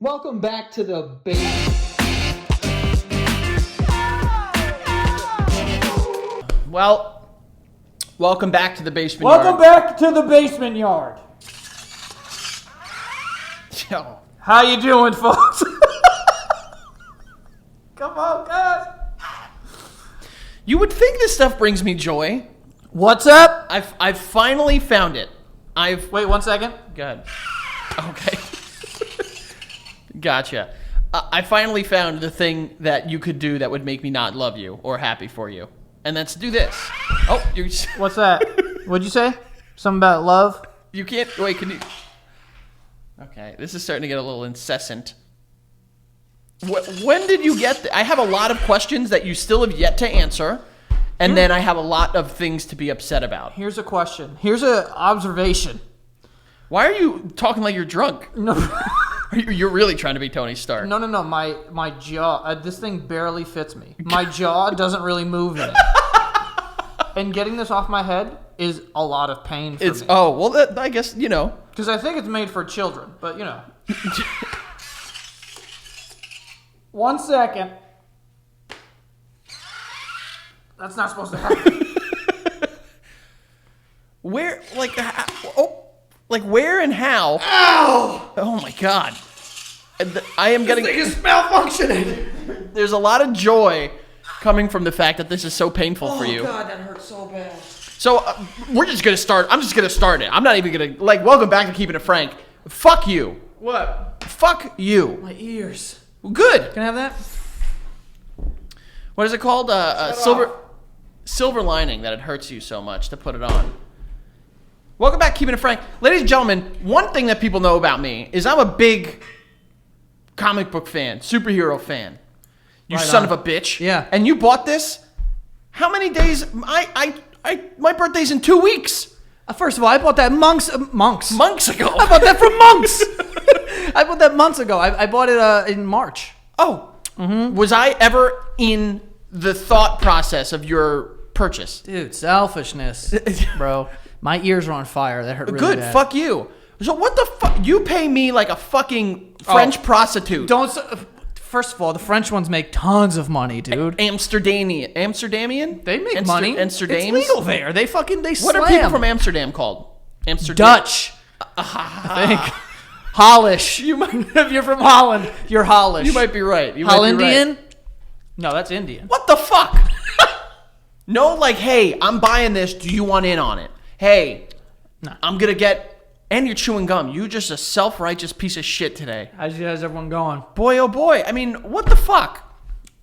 Welcome back to the basement. Well, welcome back to the basement Welcome back to the basement yard. Yo. How you doing, folks? Come on, guys. You would think this stuff brings me joy. What's up? I've finally found it. Wait 1 second. Go ahead. Okay. Gotcha. I finally found the thing that you could do that would make me not love you or happy for you. And that's do this. Oh, you're... What's that? What'd you say? Something about love? You can't... Wait, can you... Okay, this is starting to get a little incessant. When did you get... I have a lot of questions that you still have yet to answer. And then I have a lot of things to be upset about. Here's a question. Here's an observation. Why are you talking like you're drunk? No. You're really trying to be Tony Stark. No. My jaw, this thing barely fits me. My jaw doesn't really move in it. And getting this off my head is a lot of pain for me. Oh, well, I guess, you know. Because I think it's made for children, but you know. 1 second. That's not supposed to happen. Where, where and how? Ow! Oh my God. I am getting... This thing is malfunctioning. There's a lot of joy coming from the fact that this is so painful for you. Oh God, that hurts so bad. So, we're just going to start. I'm just going to start it. I'm not even going to, welcome back to Keeping It Frank. Fuck you. What? Fuck you. My ears. Good. Can I have that? What is it called? Silver lining that it hurts you so much to put it on. Welcome back, Keeping It Frank. Ladies and gentlemen, one thing that people know about me is I'm a big comic book fan, superhero fan. You Right son on. of a bitch. Yeah. And you bought this? How many days? My birthday's in 2 weeks. First of all, I bought that months ago. I bought that from monks. I bought that months ago. I bought it in March. Oh. Mm-hmm. Was I ever in the thought process of your purchase? Dude, selfishness, bro. My ears are on fire. That hurt really Good. bad. Fuck you. So what the fuck? You pay me like a fucking French prostitute. First of all, the French ones make tons of money, dude. Amsterdamian? They make money. Amsterdames? It's legal there. They What slam. are people from Amsterdam called? Amsterdam. Dutch. I think. Hollish. If you're from Holland, you're Hollish. You might be right. Hollandian? No, that's Indian. What the fuck? No, hey, I'm buying this. Do you want in on it? Hey, No. I'm going to get... And you're chewing gum. You just a self-righteous piece of shit today. How's everyone going? Boy, oh boy. I mean, what the fuck?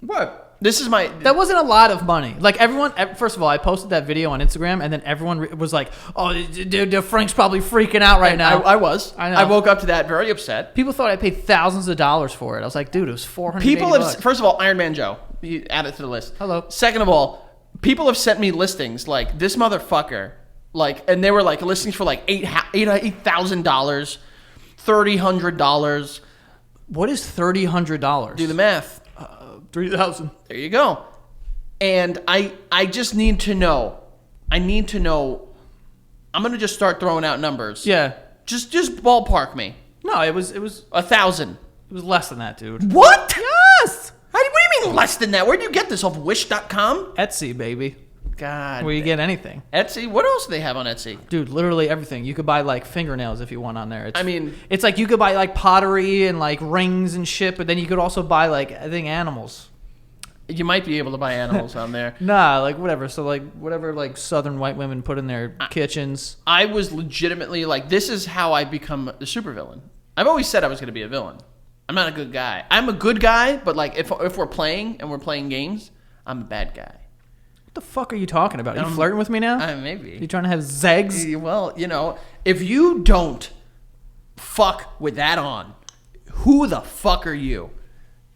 What? This is my... That wasn't a lot of money. Everyone, first of all, I posted that video on Instagram, and then everyone was like, "Oh, dude, Frank's probably freaking out right now." I was. I know. I woke up to that very upset. People thought I paid thousands of dollars for it. I was like, dude, it was $400. People have... First of all, Iron Man Joe. You add it to the list. Hello. Second of all, people have sent me listings like this motherfucker... and they were listings for $8,000, $3,100. What is $3,100? Do the math. 3,000. There you go. And I just need to know. I need to know. I'm gonna just start throwing out numbers. Yeah. Just ballpark me. No, it was 1,000. It was less than that, dude. What? Yes. What do you mean less than that? Where do you get this off Wish.com? Etsy, baby. God. Where you get anything. Etsy. What else do they have on Etsy? Dude, literally everything. You could buy fingernails if you want on there. It's you could buy pottery and rings and shit, but then you could also buy I think animals. You might be able to buy animals on there. Nah, whatever. So whatever southern white women put in their kitchens. I was legitimately this is how I become a supervillain. I've always said I was going to be a villain. I'm not a good guy. I'm a good guy, but if we're playing and we're playing games, I'm a bad guy. What the fuck are you talking about? Are you flirting with me now? Maybe. You trying to have zegs? Well, if you don't fuck with that on, who the fuck are you?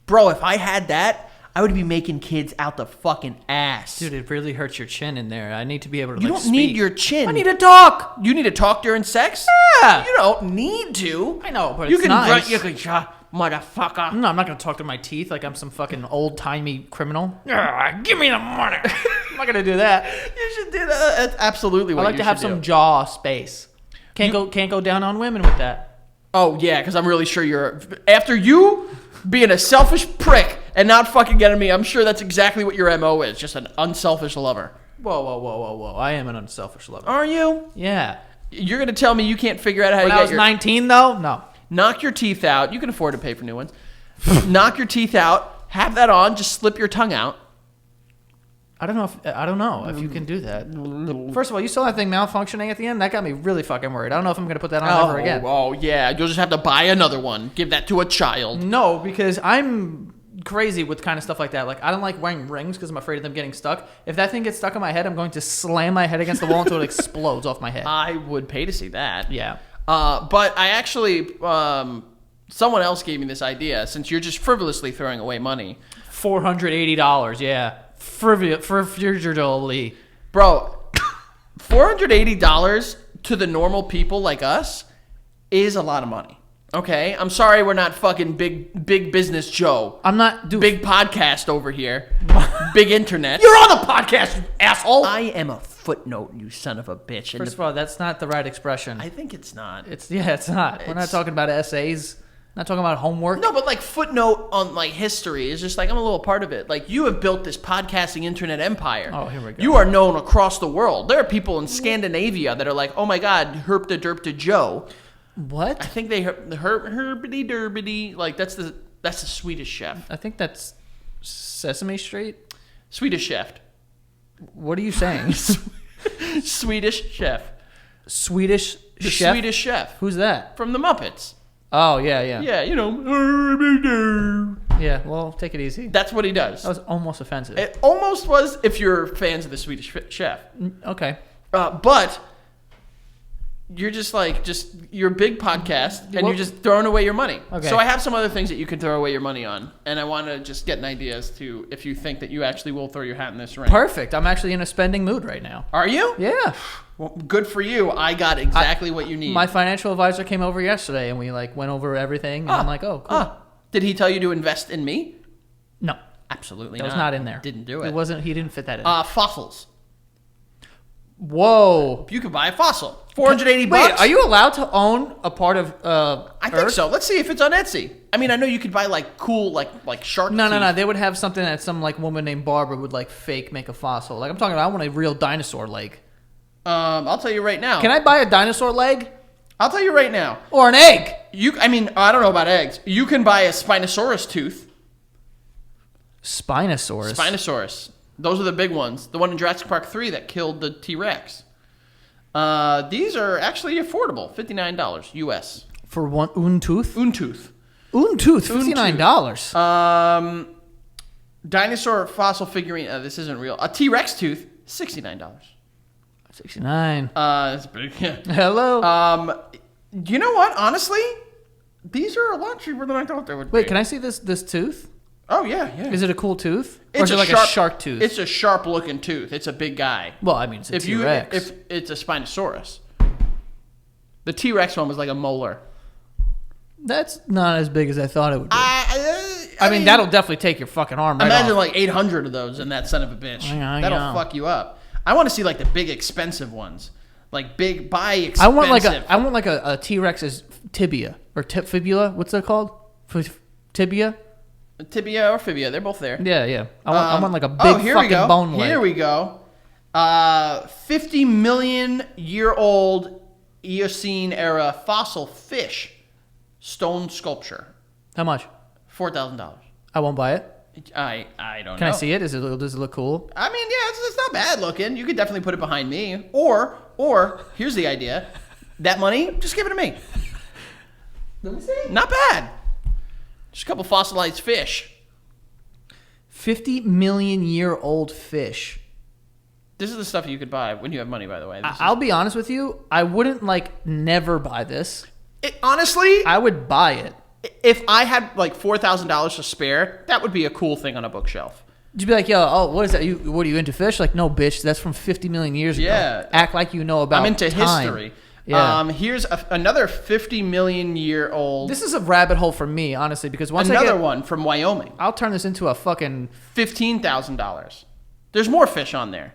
Bro, if I had that, I would be making kids out the fucking ass. Dude, it really hurts your chin in there. I need to be able to You don't speak. need your chin. I need to talk. You need to talk during sex? Yeah. You don't need to. I know, but you it's can nice. grunt, you can motherfucker. No, I'm not going to talk to my teeth like I'm some fucking old-timey criminal. Give me the money. I'm not going to do that. You should do that. That's absolutely what I like you to have should some do. jaw space. Can't go down on women with that. Oh, yeah, because I'm really sure after you being a selfish prick and not fucking getting me, I'm sure that's exactly what your MO is, just an unselfish lover. Whoa. I am an unselfish lover. Are you? Yeah. You're going to tell me you can't figure out how to When get I was 19, though? No. Knock your teeth out. You can afford to pay for new ones. Knock your teeth out. Have that on. Just slip your tongue out. I don't know if you can do that. First of all, you saw that thing malfunctioning at the end? That got me really fucking worried. I don't know if I'm going to put that on ever again. Oh, yeah. You'll just have to buy another one. Give that to a child. No, because I'm crazy with kind of stuff like that. Like, I don't like wearing rings because I'm afraid of them getting stuck. If that thing gets stuck on my head, I'm going to slam my head against the wall until it explodes off my head. I would pay to see that. Yeah. But I actually... someone else gave me this idea, since you're just frivolously throwing away money. $480, yeah. Frivolously. Bro, $480 to the normal people like us is a lot of money. Okay? I'm sorry we're not fucking big business Joe. I'm not... Big podcast over here. Big internet. You're on the podcast, you asshole! I am a footnote, you son of a bitch. First of all, that's not the right expression. I think it's not. It's not. We're not talking about essays. Not talking about homework. No, but like footnote on like history is just like I'm a little part of it. Like you have built this podcasting internet empire. Oh, here we go. You are known across the world. There are people in Scandinavia that are like, oh my god, herpta derpta Joe. What? I think they herbity derbity. Like that's the Swedish chef. I think that's Sesame Street. Swedish chef. What are you saying? Swedish chef. Swedish The chef? Swedish chef Who's that? from the Muppets. Oh, yeah. Yeah, you know. Yeah, well, take it easy. That's what he does. That was almost offensive. It almost was if you're fans of the Swedish chef. Okay. But you're you're a big podcast and you're just throwing away your money. Okay. So I have some other things that you can throw away your money on. And I want to just get an idea as to if you think that you actually will throw your hat in this ring. Perfect. I'm actually in a spending mood right now. Are you? Yeah. Well, good for you. I got exactly what you need. My financial advisor came over yesterday and we went over everything. And I'm like, oh, cool. Did he tell you to invest in me? No. Absolutely That not. was not in there. Didn't do it. He didn't fit that in. Fossils. Whoa. You could buy a fossil. $480 Wait, are you allowed to own a part of I think so. Let's see if it's on Etsy. I mean, I know you could buy like cool like shark teeth. No. They would have something that some like woman named Barbara would like fake make a fossil. Like I'm talking about, I want a real dinosaur leg. I'll tell you right now. Can I buy a dinosaur leg? I'll tell you right now. Or an egg? I don't know about eggs. You can buy a Spinosaurus tooth. Spinosaurus. Those are the big ones. The one in Jurassic Park 3 that killed the T-Rex. These are actually affordable. $59 US. For one tooth? Untooth. Tooth, $59. Dinosaur fossil figurine. This isn't real. A T-Rex tooth, $69. 69. That's big. Yeah. Hello. You know what? Honestly, these are a lot cheaper than I thought they would be. Wait, can I see this tooth? Oh, yeah. Is it a cool tooth? Or is it like a shark tooth? It's a sharp-looking tooth. It's a big guy. Well, I mean, it's a T-Rex. If it's a Spinosaurus. The T-Rex one was like a molar. That's not as big as I thought it would be. I mean, that'll definitely take your fucking arm right imagine off. like 800 of those in that son of a bitch. That'll fuck you up. I want to see like the big expensive ones. Like big, expensive. I want like a T-Rex's tibia or fibula. What's that called? Tibia? Tibia or fibia, they're both there. Yeah. I want like a big fucking bone leg. Here we go. 50 million year old Eocene era fossil fish stone sculpture. How much? $4,000. I won't buy it. I don't know. Can I see it? Does it look cool? I mean, yeah, it's not bad looking. You could definitely put it behind me. Or here's the idea. That money, just give it to me. Let me see. Not bad. Just a couple fossilized fish. 50 million year old fish. This is the stuff you could buy when you have money, by the way. I'll be honest with you. I wouldn't never buy this. Honestly, I would buy it. If I had like $4,000 to spare, that would be a cool thing on a bookshelf. You'd be like, yo, what is that? What are you into fish? Like, no, bitch, that's from 50 million years ago. Yeah. Act like you know about I'm into time. history. Yeah. Here's another 50 million year old. This is a rabbit hole for me, honestly, because once another one from Wyoming. I'll turn this into a fucking $15,000. There's more fish on there.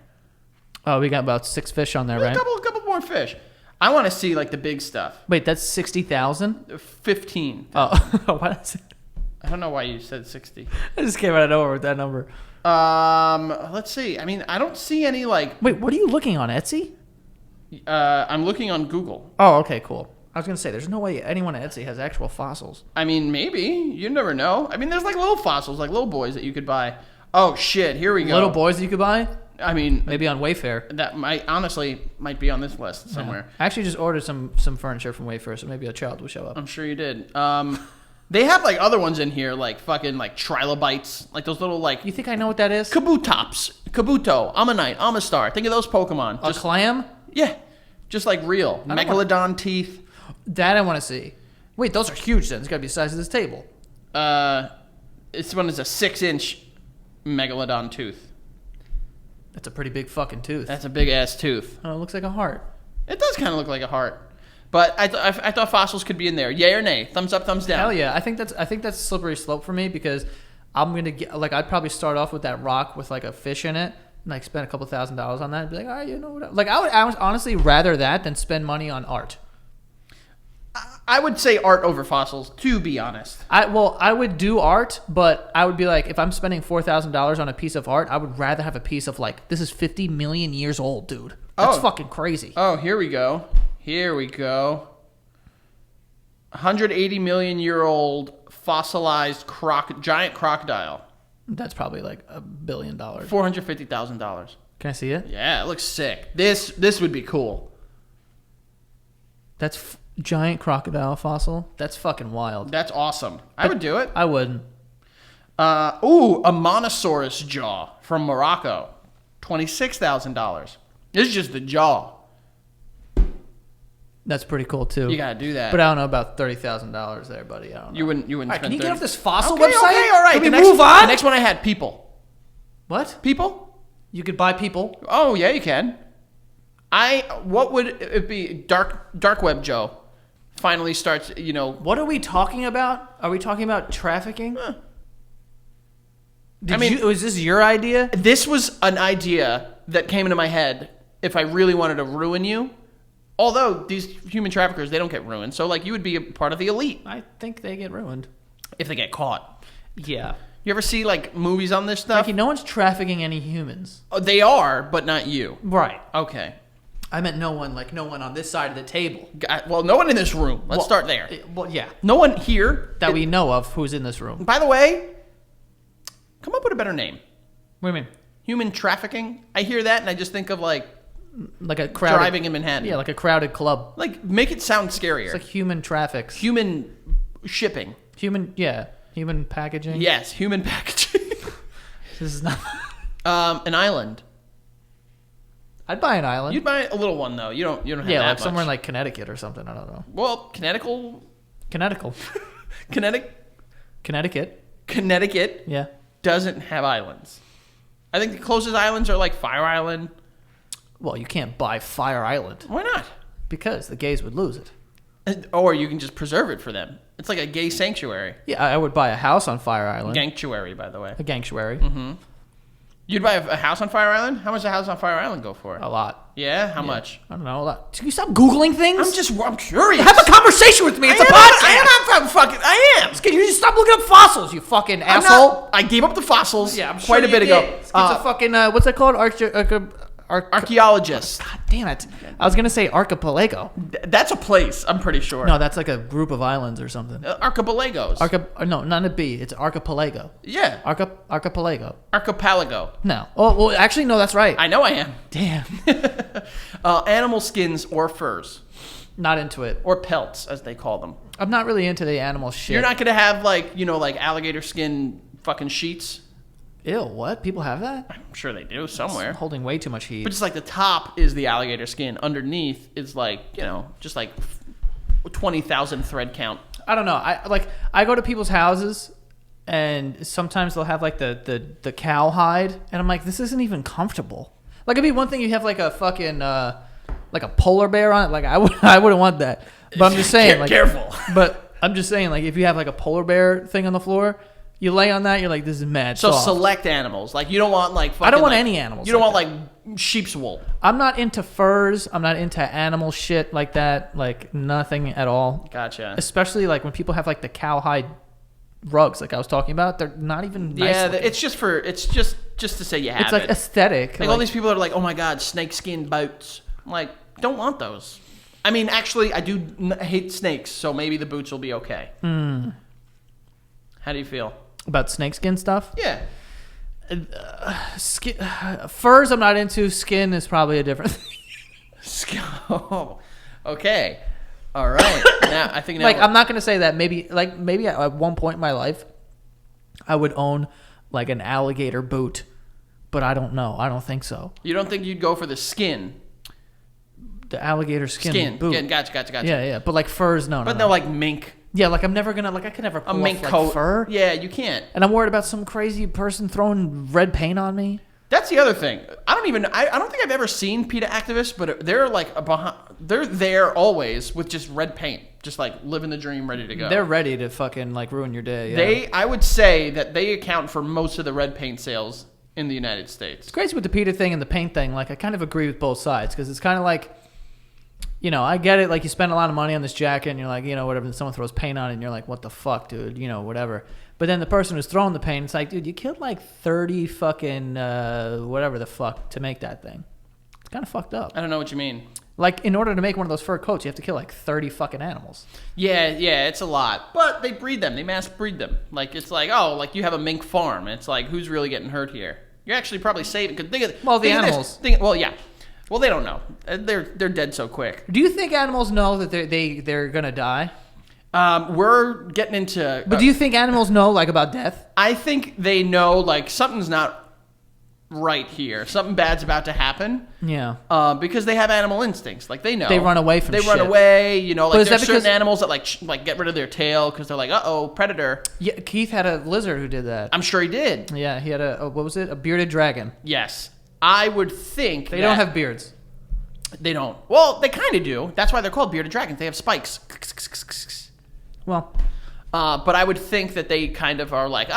Oh, we got about 6 fish on there, right? A couple more fish. I want to see like the big stuff. Wait, that's 60,000? 15. Oh, what is it? I don't know why you said 60. I just came out of nowhere with that number. Let's see. I mean, I don't see any like. Wait, what are you looking on Etsy? I'm looking on Google. Oh, okay, cool. I was gonna say, there's no way anyone at Etsy has actual fossils. I mean, maybe. You never know. I mean, there's like little fossils, like little boys that you could buy. Oh shit! Here we go. Little boys that you could buy? I mean, Maybe on Wayfair. that might be on this list somewhere. Yeah. I actually just ordered some furniture from Wayfair, so maybe a child will show up. I'm sure you did. They have like other ones in here, like fucking like trilobites, like those little like You think I know what that is? Kabutops, Kabuto, Ammonite, Amistar. Think of those Pokemon. A clam? Yeah, just like real I don't Megalodon teeth. That I want to see. Wait, those are huge then. It's got to be the size of this table. This one is a 6-inch Megalodon tooth. That's a pretty big fucking tooth. That's a big ass tooth. Oh, it looks like a heart. It does kind of look like a heart. But I thought fossils could be in there. Yay or nay? Thumbs up, thumbs down. Hell yeah. I think that's a slippery slope for me because I'm going to get, like, I'd probably start off with that rock with like a fish in it and like spend a couple $1,000s on that and be like, all right, you know what? Like I would honestly rather that than spend money on art. I would say art over fossils, to be honest. I would do art, but I would be like, if I'm spending $4,000 on a piece of art, I would rather have a piece of like, this is 50 million years old, dude. That's fucking crazy. Oh, here we go. 180 million year old fossilized giant crocodile. That's probably like $1 billion. $450,000. Can I see it? Yeah, it looks sick. This would be cool. That's giant crocodile fossil. That's fucking wild. That's awesome. I would do it. I wouldn't. A Monosaurus jaw from Morocco. $26,000. This is just the jaw. That's pretty cool too. You gotta do that. But I don't know about $30,000 there, buddy. I don't know. You wouldn't. All right, Spend can you 30. get off this fossil Okay, website? Okay, all right. Can we move on? The next one I had people. What? People? You could buy people. Oh yeah, you can. What would it be? Dark web Joe finally starts. You know. What are we talking about? Are we talking about trafficking? Was this your idea? This was an idea that came into my head. If I really wanted to ruin you. Although these human traffickers, they don't get ruined. So, like, you would be a part of the elite. I think they get ruined. If they get caught. Yeah. You ever see, like, movies on this stuff? Frankie, no one's trafficking any humans. Oh, they are, but not you. Right. Okay. I meant no one on this side of the table. Well, no one in this room. Let's start there. Well, yeah. No one here. That we know of who's in this room. By the way, come up with a better name. What do you mean? Human trafficking? I hear that, and I just think of, like a crowded... driving in Manhattan. Yeah, like a crowded club. Like, make it sound scarier. It's like human traffics. Human shipping. Human packaging. Yes, human packaging. This is not... An island. I'd buy an island. You'd buy a little one, though. You don't have that like much. somewhere in like Connecticut or something. I don't know. Well, Connecticut. Connecticut Yeah. doesn't have islands. I think the closest islands are like Fire Island. Well, you can't buy Fire Island. Why not? Because the gays would lose it. Or you can just preserve it for them. It's like a gay sanctuary. Yeah, I would buy a house on Fire Island. Ganctuary, by the way. A ganctuary. Mm-hmm. You'd buy a house on Fire Island? How much does a house on Fire Island go for? A lot. Yeah? How much? I don't know. A lot. Can you stop Googling things? I'm curious. Have a conversation with me. It's a podcast. I am. Can you just stop looking up fossils, you fucking asshole? I gave up the fossils I'm quite a bit ago. It's a fucking, what's that called? Archaeologist. God damn it. I was going to say archipelago. That's a place, I'm pretty sure. No, that's like a group of islands or something. Archipelagos. No, not a B. It's archipelago. Yeah. Archipelago. Archipelago. No. Oh, well, actually, no, that's right. I know I am. Damn. Animal skins or furs. Not into it. Or pelts, as they call them. I'm not really into the animal shit. You're not going to have, like alligator skin fucking sheets? Ew, what? People have that? I'm sure they do somewhere. It's holding way too much heat. But just like the top is the alligator skin. Underneath is like, just like 20,000 thread count. I don't know. I go to people's houses and sometimes they'll have like the cow hide and I'm like, this isn't even comfortable. Like it'd be one thing you have like a fucking like a polar bear on it. Like I wouldn't want that. But I'm just saying like careful. But I'm just saying like if you have like a polar bear thing on the floor, you lay on that, you're like, this is mad So soft. select animals. Like, you don't want, like, fucking, I don't want like, any animals. You don't like want, that. sheep's wool. I'm not into furs. I'm not into animal shit like that. Like nothing at all. Gotcha. Especially like when people have like the cowhide rugs, like I was talking about. They're not even nice. Yeah, looking. it's just to say you have It's like it. aesthetic. Like all these people are like, oh my god, snakeskin boots. I'm like, don't want those. I mean, actually, I do hate snakes, so maybe the boots will be okay. How do you feel about snakeskin stuff? Yeah. Furs I'm not into. Skin is probably a different thing. Oh, okay. All right. Now I think like I'm not gonna say that. Maybe at one point in my life, I would own like an alligator boot, but I don't know. I don't think so. You don't think you'd go for the skin? The alligator skin boot. Yeah, gotcha. Yeah. But like furs, no. But no, like mink. Yeah, like I'm never gonna I could never pull A mink off, like, coat. fur. Yeah, you can't. And I'm worried about some crazy person throwing red paint on me. That's the other thing. I don't think I've ever seen PETA activists, but they're like they're there always with just red paint, just like living the dream, ready to go. They're ready to fucking like ruin your day. Yeah. I would say that they account for most of the red paint sales in the United States. It's crazy with the PETA thing and the paint thing. Like I kind of agree with both sides because it's kind of like, you know, I get it. Like you spend a lot of money on this jacket and you're like, you know, whatever. And someone throws paint on it and you're like, what the fuck, dude? You know, whatever. But then the person who's throwing the paint, it's like, dude, you killed like 30 fucking whatever the fuck to make that thing. It's kind of fucked up. I don't know what you mean. Like in order to make one of those fur coats, you have to kill like 30 fucking animals. Yeah, it's a lot. But they breed them. They mass breed them. Like it's like, oh, like you have a mink farm. And it's like, who's really getting hurt here? You're actually probably saving. Cause think of the animals. Yeah. Well, they don't know. They're dead so quick. Do you think animals know that they're gonna die? We're getting into. But do you think animals know like about death? I think they know like something's not right here. Something bad's about to happen. Yeah. Because they have animal instincts. Like they know. They run away from. They shit. run away. You know, But like is there's that certain because- animals that like get rid of their tail because they're like, predator. Yeah, Keith had a lizard who did that. I'm sure he did. Yeah, he had a what was it? A bearded dragon. Yes, I would think They don't have beards. They don't. Well, they kind of do. That's why they're called bearded dragons. They have spikes. Well, but I would think that they kind of are like,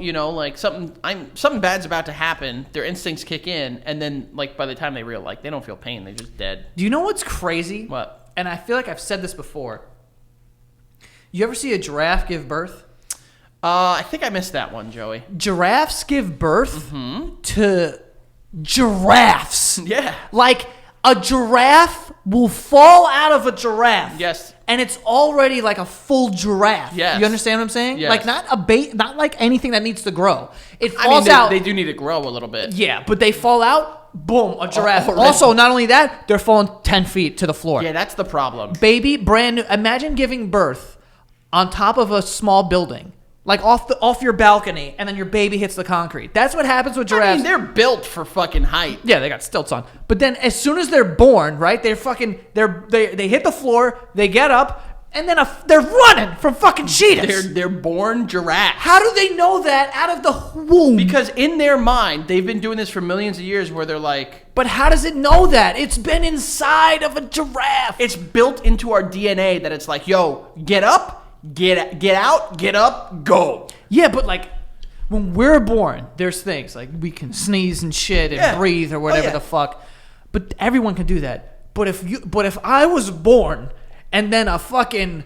you know, like something bad's about to happen. Their instincts kick in, and then like by the time they realize, like they don't feel pain, they're just dead. do you know what's crazy? What? And I feel like I've said this before. You ever see a giraffe give birth? I think I missed that one, Joey. Giraffes give birth to giraffes. Yeah. Like a giraffe will fall out of a giraffe. Yes. And it's already like a full giraffe. Yes. You understand what I'm saying? Yes. Like not like anything that needs to grow. It I mean, falls out. they do need to grow a little bit. Yeah, but they fall out, boom, a giraffe. Already. Also, not only that, they're falling 10 feet to the floor. Yeah, that's the problem. Baby, brand new. Imagine giving birth on top of a small building. Like off your balcony, and then your baby hits the concrete. That's what happens with I giraffes. mean, they're built for fucking height. Yeah, they got stilts on. But then as soon as they're born, right, they hit the floor, they get up, and then they're running from fucking cheetahs. They're born giraffes. How do they know that out of the womb? Because in their mind, they've been doing this for millions of years where they're like... But how does it know that? It's been inside of a giraffe. It's built into our DNA that it's like, yo, get up, get out, get up, go. Yeah, but like when we're born, there's things like we can sneeze and shit and breathe or whatever the fuck. But everyone can do that. But if I was born and then a fucking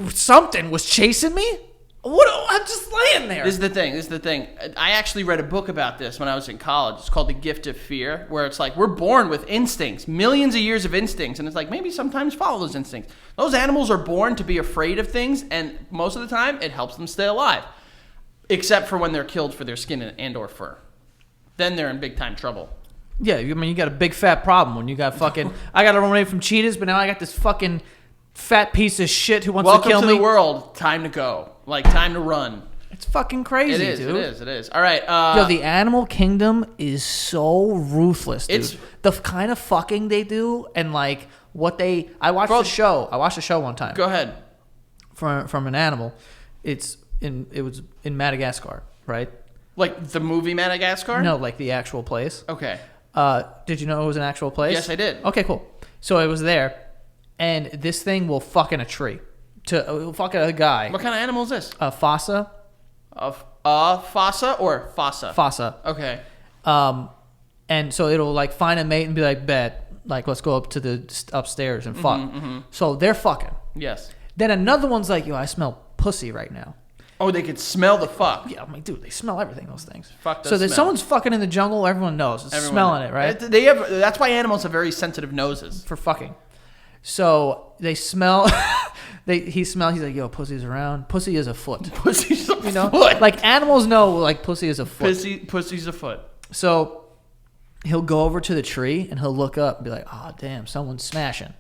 something was chasing me, I'm just laying there. This is the thing. I actually read a book about this when I was in college. It's called The Gift of Fear, where it's like we're born with instincts, millions of years of instincts, and it's like maybe sometimes follow those instincts. Those animals are born to be afraid of things, and most of the time it helps them stay alive, except for when they're killed for their skin and or fur. Then they're in big time trouble. Yeah, I mean you got a big fat problem when you got fucking. I got to run away from cheetahs, but now I got this fucking fat piece of shit who wants Welcome to kill to me. the world. Time to go. Like time to run. It's fucking crazy, dude. It is. All right. Yo, the animal kingdom is so ruthless, dude. It's the kind of fucking they do and like what they. I watched the show. I watched a show one time. Go ahead. From an animal. It was in Madagascar, right? Like the movie Madagascar? No, like the actual place. Okay. Did you know it was an actual place? Yes, I did. Okay, cool. So it was there, and this thing will fuck in a tree. Fuck a guy. What kind of animal is this? A fossa. Fossa or fossa? Fossa. Okay. And so it'll like find a mate and be like, bet, like let's go up to the upstairs and fuck. So they're fucking. Yes. Then another one's like, yo, I smell pussy right now. Oh, they could smell the fuck. Yeah, I'm like, dude, they smell everything, those things. Fuck does so that smell. someone's fucking in the jungle, everyone knows. It's smelling it, right? They have. That's why animals have very sensitive noses. For fucking. So they smell. He smells. He's like, yo, pussy's around. Pussy is a foot. Pussy's a You know, foot. like animals know, like pussy is a foot. Pussy's a foot. So he'll go over to the tree and he'll look up and be like, oh damn, someone's smashing.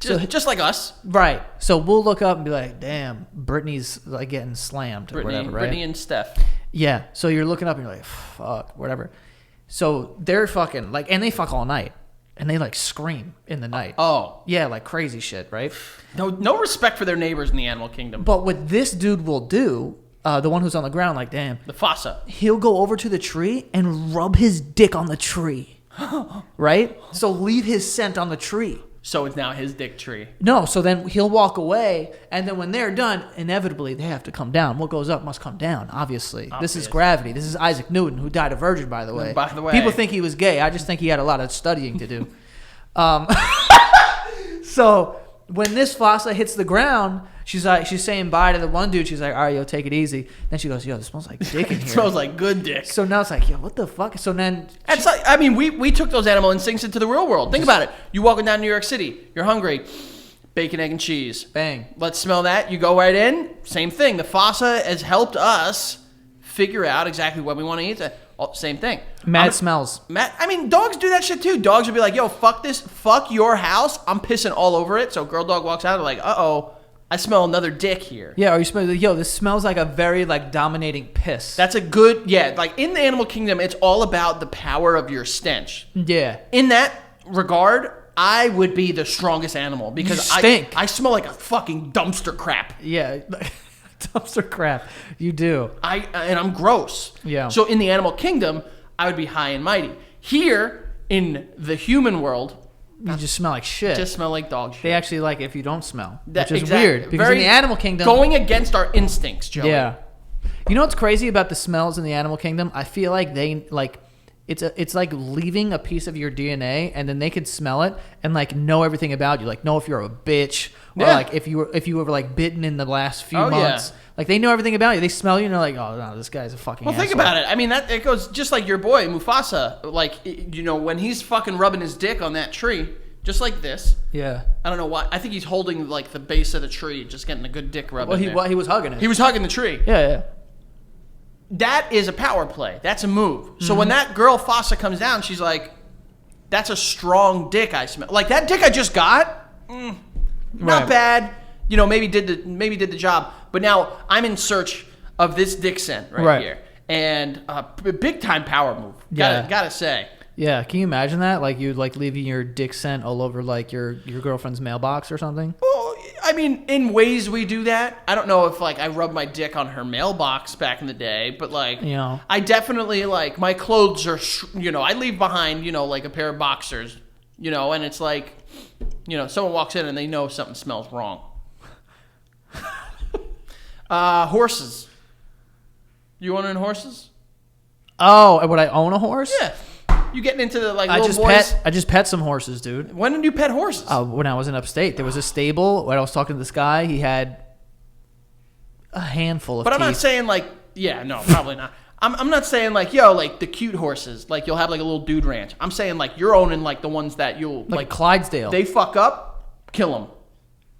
Just like us. Right. So we'll look up and be like, damn, Brittany's like getting slammed or whatever, right? Brittany and Steph. Yeah. So you're looking up and you're like, fuck, whatever. So they're fucking like, and they fuck all night. And they like scream in the night. Oh. Yeah, like crazy shit, right? No respect for their neighbors in the animal kingdom. But what this dude will do, the one who's on the ground, like, damn. The fossa. He'll go over to the tree and rub his dick on the tree. Right? So leave his scent on the tree. So it's now his dick tree. No, so then he'll walk away, and then when they're done, inevitably they have to come down. What goes up must come down, obviously. This is gravity. This is Isaac Newton, who died a virgin, by the way. By the way. People think he was gay. I just think he had a lot of studying to do. So when this fossa hits the ground, she's saying bye to the one dude. She's like, all right, yo, take it easy. Then she goes, yo, this smells like dick in here. It smells like good dick. So now it's like, yo, what the fuck? So then... It's like, I mean, we took those animal instincts into the real world. Think about it. You walking down New York City. You're hungry. Bacon, egg, and cheese. Bang. Let's smell that. You go right in. Same thing. The fossa has helped us figure out exactly what we want to eat. Same thing. Mad smells. I mean, dogs do that shit too. Dogs will be like, yo, fuck this. Fuck your house. I'm pissing all over it. So girl dog walks out. They're like, uh-oh. I smell another dick here. Yeah, or you smell, yo, this smells like a very, like, dominating piss. That's a good, yeah, like in the animal kingdom, it's all about the power of your stench. Yeah. In that regard, I would be the strongest animal because You stink. I smell like a fucking dumpster crap. Yeah. Dumpster crap. You do. And I'm gross. Yeah. So in the animal kingdom, I would be high and mighty. Here, in the human world, You just smell like shit. just smell like dog shit. They actually like if you don't smell, That- which is exact- weird because very- in the animal kingdom, Going against our instincts, Joey. yeah. You know what's crazy about the smells in the animal kingdom? I feel like they like it's like leaving a piece of your DNA, and then they could smell it and like know everything about you, like know if you're a bitch or Yeah. like if you were like bitten in the last few Oh, yeah. months. Like they know everything about you. They smell you and they're like, oh no, this guy's a fucking. Well, think asshole. about it. I mean, that it goes just like your boy Mufasa. Like, you know, when he's fucking rubbing his dick on that tree, just like this. Yeah. I don't know why. I think he's holding like the base of the tree, just getting a good dick rub. Well, in there. he was hugging it. He was hugging the tree. Yeah. That is a power play. That's a move. So when that girl Fossa comes down, she's like, "That's a strong dick I smell. Like that dick I just got, not Right. bad. You know, maybe did the job. But now I'm in search of this dick scent right here, and big time power move. Gotta say. Yeah, can you imagine that? Like you like leaving your dick scent all over like your girlfriend's mailbox or something? Well, I mean, in ways we do that. I don't know if like I rubbed my dick on her mailbox back in the day, but like, You know. I definitely like my clothes are, I leave behind, like a pair of boxers, and it's like, someone walks in and they know something smells wrong. Horses. You owning horses? Oh, would I own a horse? Yeah. You getting into the like I little boys? I just pet some horses, dude. When did you pet horses? When I was in upstate, there was a stable. When I was talking to this guy, he had a handful of But I'm not teeth. saying like, yeah, no, probably not. I'm not saying like, yo, like the cute horses, like you'll have like a little dude ranch. I'm saying like you're owning like the ones that you'll like Clydesdale. they fuck up, kill them.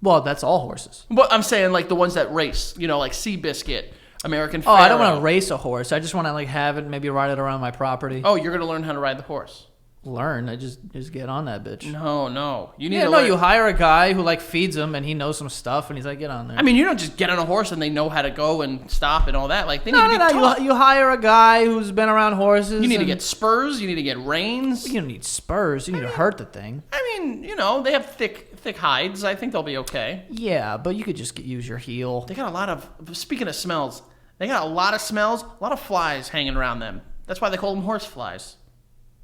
Well, that's all horses. But I'm saying like the ones that race, like Seabiscuit, American Oh, I don't Pharaoh. want to race a horse. I just want to like have it, maybe ride it around my property. Oh, you're gonna learn how to ride the horse. Learn. I just get on that bitch. No, you need Yeah, to no, learn. you hire a guy who like feeds them and he knows some stuff and he's like, get on there. I mean, you don't just get on a horse and they know how to go and stop and all that. Like they need no, to be no, taught. you hire a guy who's been around horses. You need to and- get spurs. You need to get reins. You don't need spurs. You need to hurt the thing. I mean, they have thick hides. I think they'll be okay. Yeah, but you could just use your heel. They got a lot of, speaking of smells, they got a lot of smells, a lot of flies hanging around them. That's why they call them horse flies.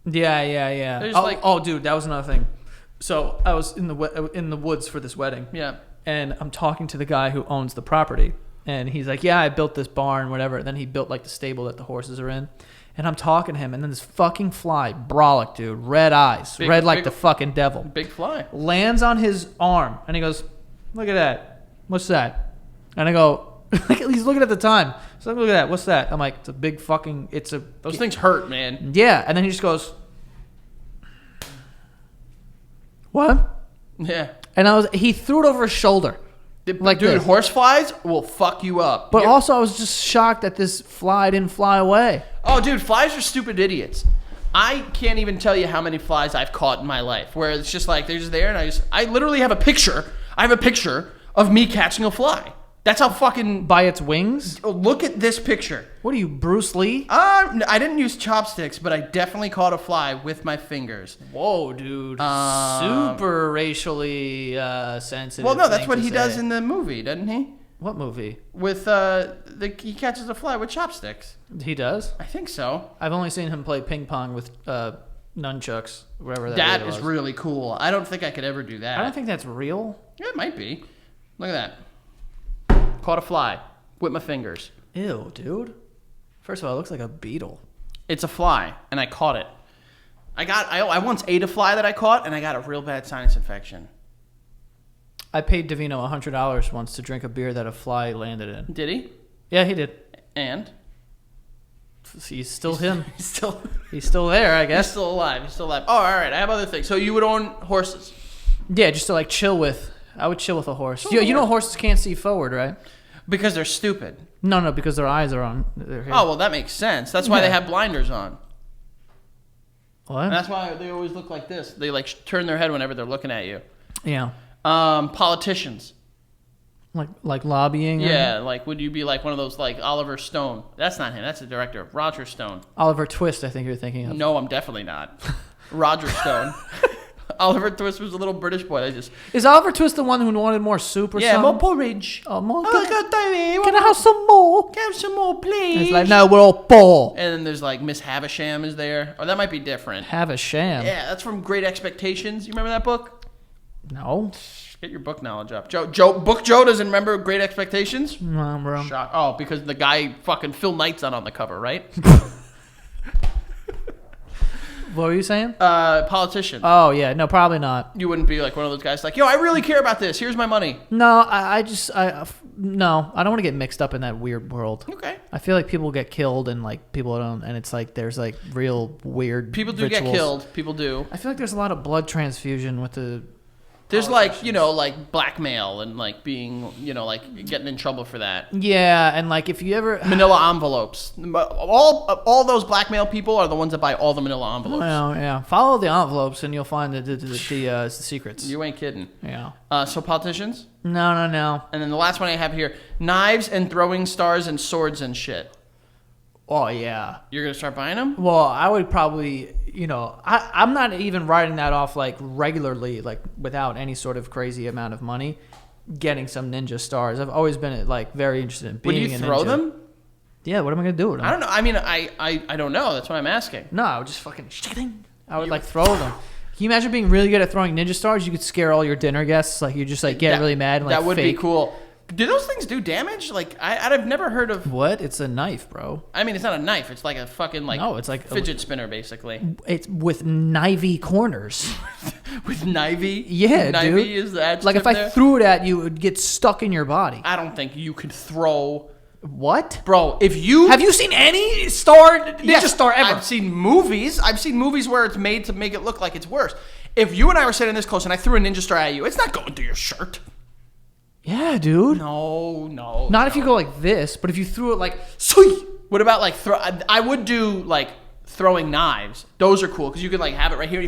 Yeah. They're just Dude, that was another thing. So I was in the woods for this wedding. Yeah. And I'm talking to the guy who owns the property. And he's like, yeah, I built this barn, whatever. And then he built like the stable that the horses are in. And I'm talking to him, and then this fucking fly, brolic, dude, red eyes, red like the fucking devil. Big fly. Lands on his arm, and he goes, look at that. What's that? And I go, he's looking at the time. So look at that. What's that? I'm like, it's a big fucking, Those things hurt, man. Yeah. And then he just goes, what? Yeah. And he threw it over his shoulder. Like, dude, this. horse flies will fuck you up. But also, I was just shocked that this fly didn't fly away. Oh, dude, flies are stupid idiots. I can't even tell you how many flies I've caught in my life where it's just like they're just there, and I literally have a picture. I have a picture of me catching a fly. That's how fucking... By its wings? Look at this picture. What are you, Bruce Lee? I didn't use chopsticks, but I definitely caught a fly with my fingers. Whoa, dude. Super racially sensitive. Well, no, that's what he does in the movie, doesn't he? What movie? With, he catches a fly with chopsticks. He does? I think so. I've only seen him play ping pong with nunchucks, whatever that That was. is really cool. I don't think I could ever do that. I don't think that's real. Yeah, it might be. Look at that. Caught a fly with my fingers. Ew, dude. First of all, it looks like a beetle. It's a fly, and I caught it. I once ate a fly that I caught, and I got a real bad sinus infection. I paid Davino $100 once to drink a beer that a fly landed in. Did he? Yeah, he did. And? He's still him. He's still there, I guess. He's still alive. Oh, all right. I have other things. So you would own horses? Yeah, just to like chill with. I would chill with a horse. You know horses can't see forward, right? Because they're stupid. No, because their eyes are on. They're here. Oh, well, that makes sense. That's why they have blinders on. What? And that's why they always look like this. They like turn their head whenever they're looking at you. Yeah. Politicians. Like lobbying? Yeah, like would you be like one of those like Oliver Stone? That's not him. That's the director. Roger Stone. Oliver Twist, I think you're thinking of. No, I'm definitely not. Roger Stone. Oliver Twist was a little British boy. Is Oliver Twist the one who wanted more soup or something? Yeah, more porridge. Oh, more. Can Can I have some more? Can I have some more, please? And it's like, no, we're all full. And then there's like Miss Havisham is there. Or that might be different. Havisham? Yeah, that's from Great Expectations. You remember that book? No. Get your book knowledge up. Joe doesn't remember Great Expectations? No, bro. Shock. Oh, because the guy fucking Phil Knight's on the cover, right? What were you saying? Politician. Oh, yeah. No, probably not. You wouldn't be like one of those guys like, yo, I really care about this. Here's my money. No, I don't want to get mixed up in that weird world. Okay. I feel like people get killed and like people don't, and it's like there's like real weird People do rituals. get killed. People do. I feel like there's a lot of blood transfusion with the There's like, like blackmail and like being, like getting in trouble for that. Yeah, and like if you ever Manila envelopes. All those blackmail people are the ones that buy all the manila envelopes. Well, yeah, follow the envelopes and you'll find the secrets. You ain't kidding. Yeah. So politicians? No. And then the last one I have here, knives and throwing stars and swords and shit. Oh, yeah. You're going to start buying them? Well, I would probably, I'm not even writing that off like regularly, like without any sort of crazy amount of money, getting some ninja stars. I've always been like very interested in being a ninja. Would you throw them? Yeah, what am I going to do with them? I don't know. I mean, I don't know. That's what I'm asking. No, I would just fucking, I would like throw them. Can you imagine being really good at throwing ninja stars? You could scare all your dinner guests. Like you just like get really mad and like that would fake. be cool. Do those things do damage? Like I've never heard of. What? It's a knife, bro. I mean, it's not a knife. It's like a fucking like. No, it's like fidget spinner, basically. It's with knivey corners. With knivey? Yeah, knivey dude. Is the adjective like if I there? threw it at you, it would get stuck in your body. I don't think you could throw. What? Bro, if you... Have you seen any ninja star ever? I've seen movies. Where it's made to make it look like it's worse. If you and I were sitting this close and I threw a ninja star at you, it's not going through your shirt. Yeah, dude. No. Not if you go like this, but if you threw it like... Sweet. What about like... I would do like throwing knives. Those are cool because you could like have it right here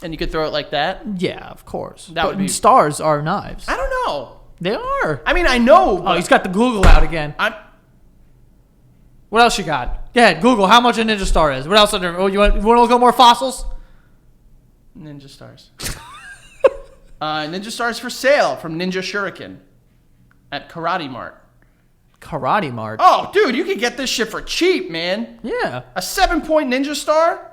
and you could throw it like that. Yeah, of course. Would be... stars are knives. I don't know. They are. I mean, I know. Oh, he's got the Google out again. What else you got? Yeah, Google how much a ninja star is. What else? Oh, you want to look at more fossils? Ninja stars. Ninja stars for sale from Ninja Shuriken at Karate Mart. Karate Mart? Oh, dude, you can get this shit for cheap, man. Yeah. A 7-point ninja star,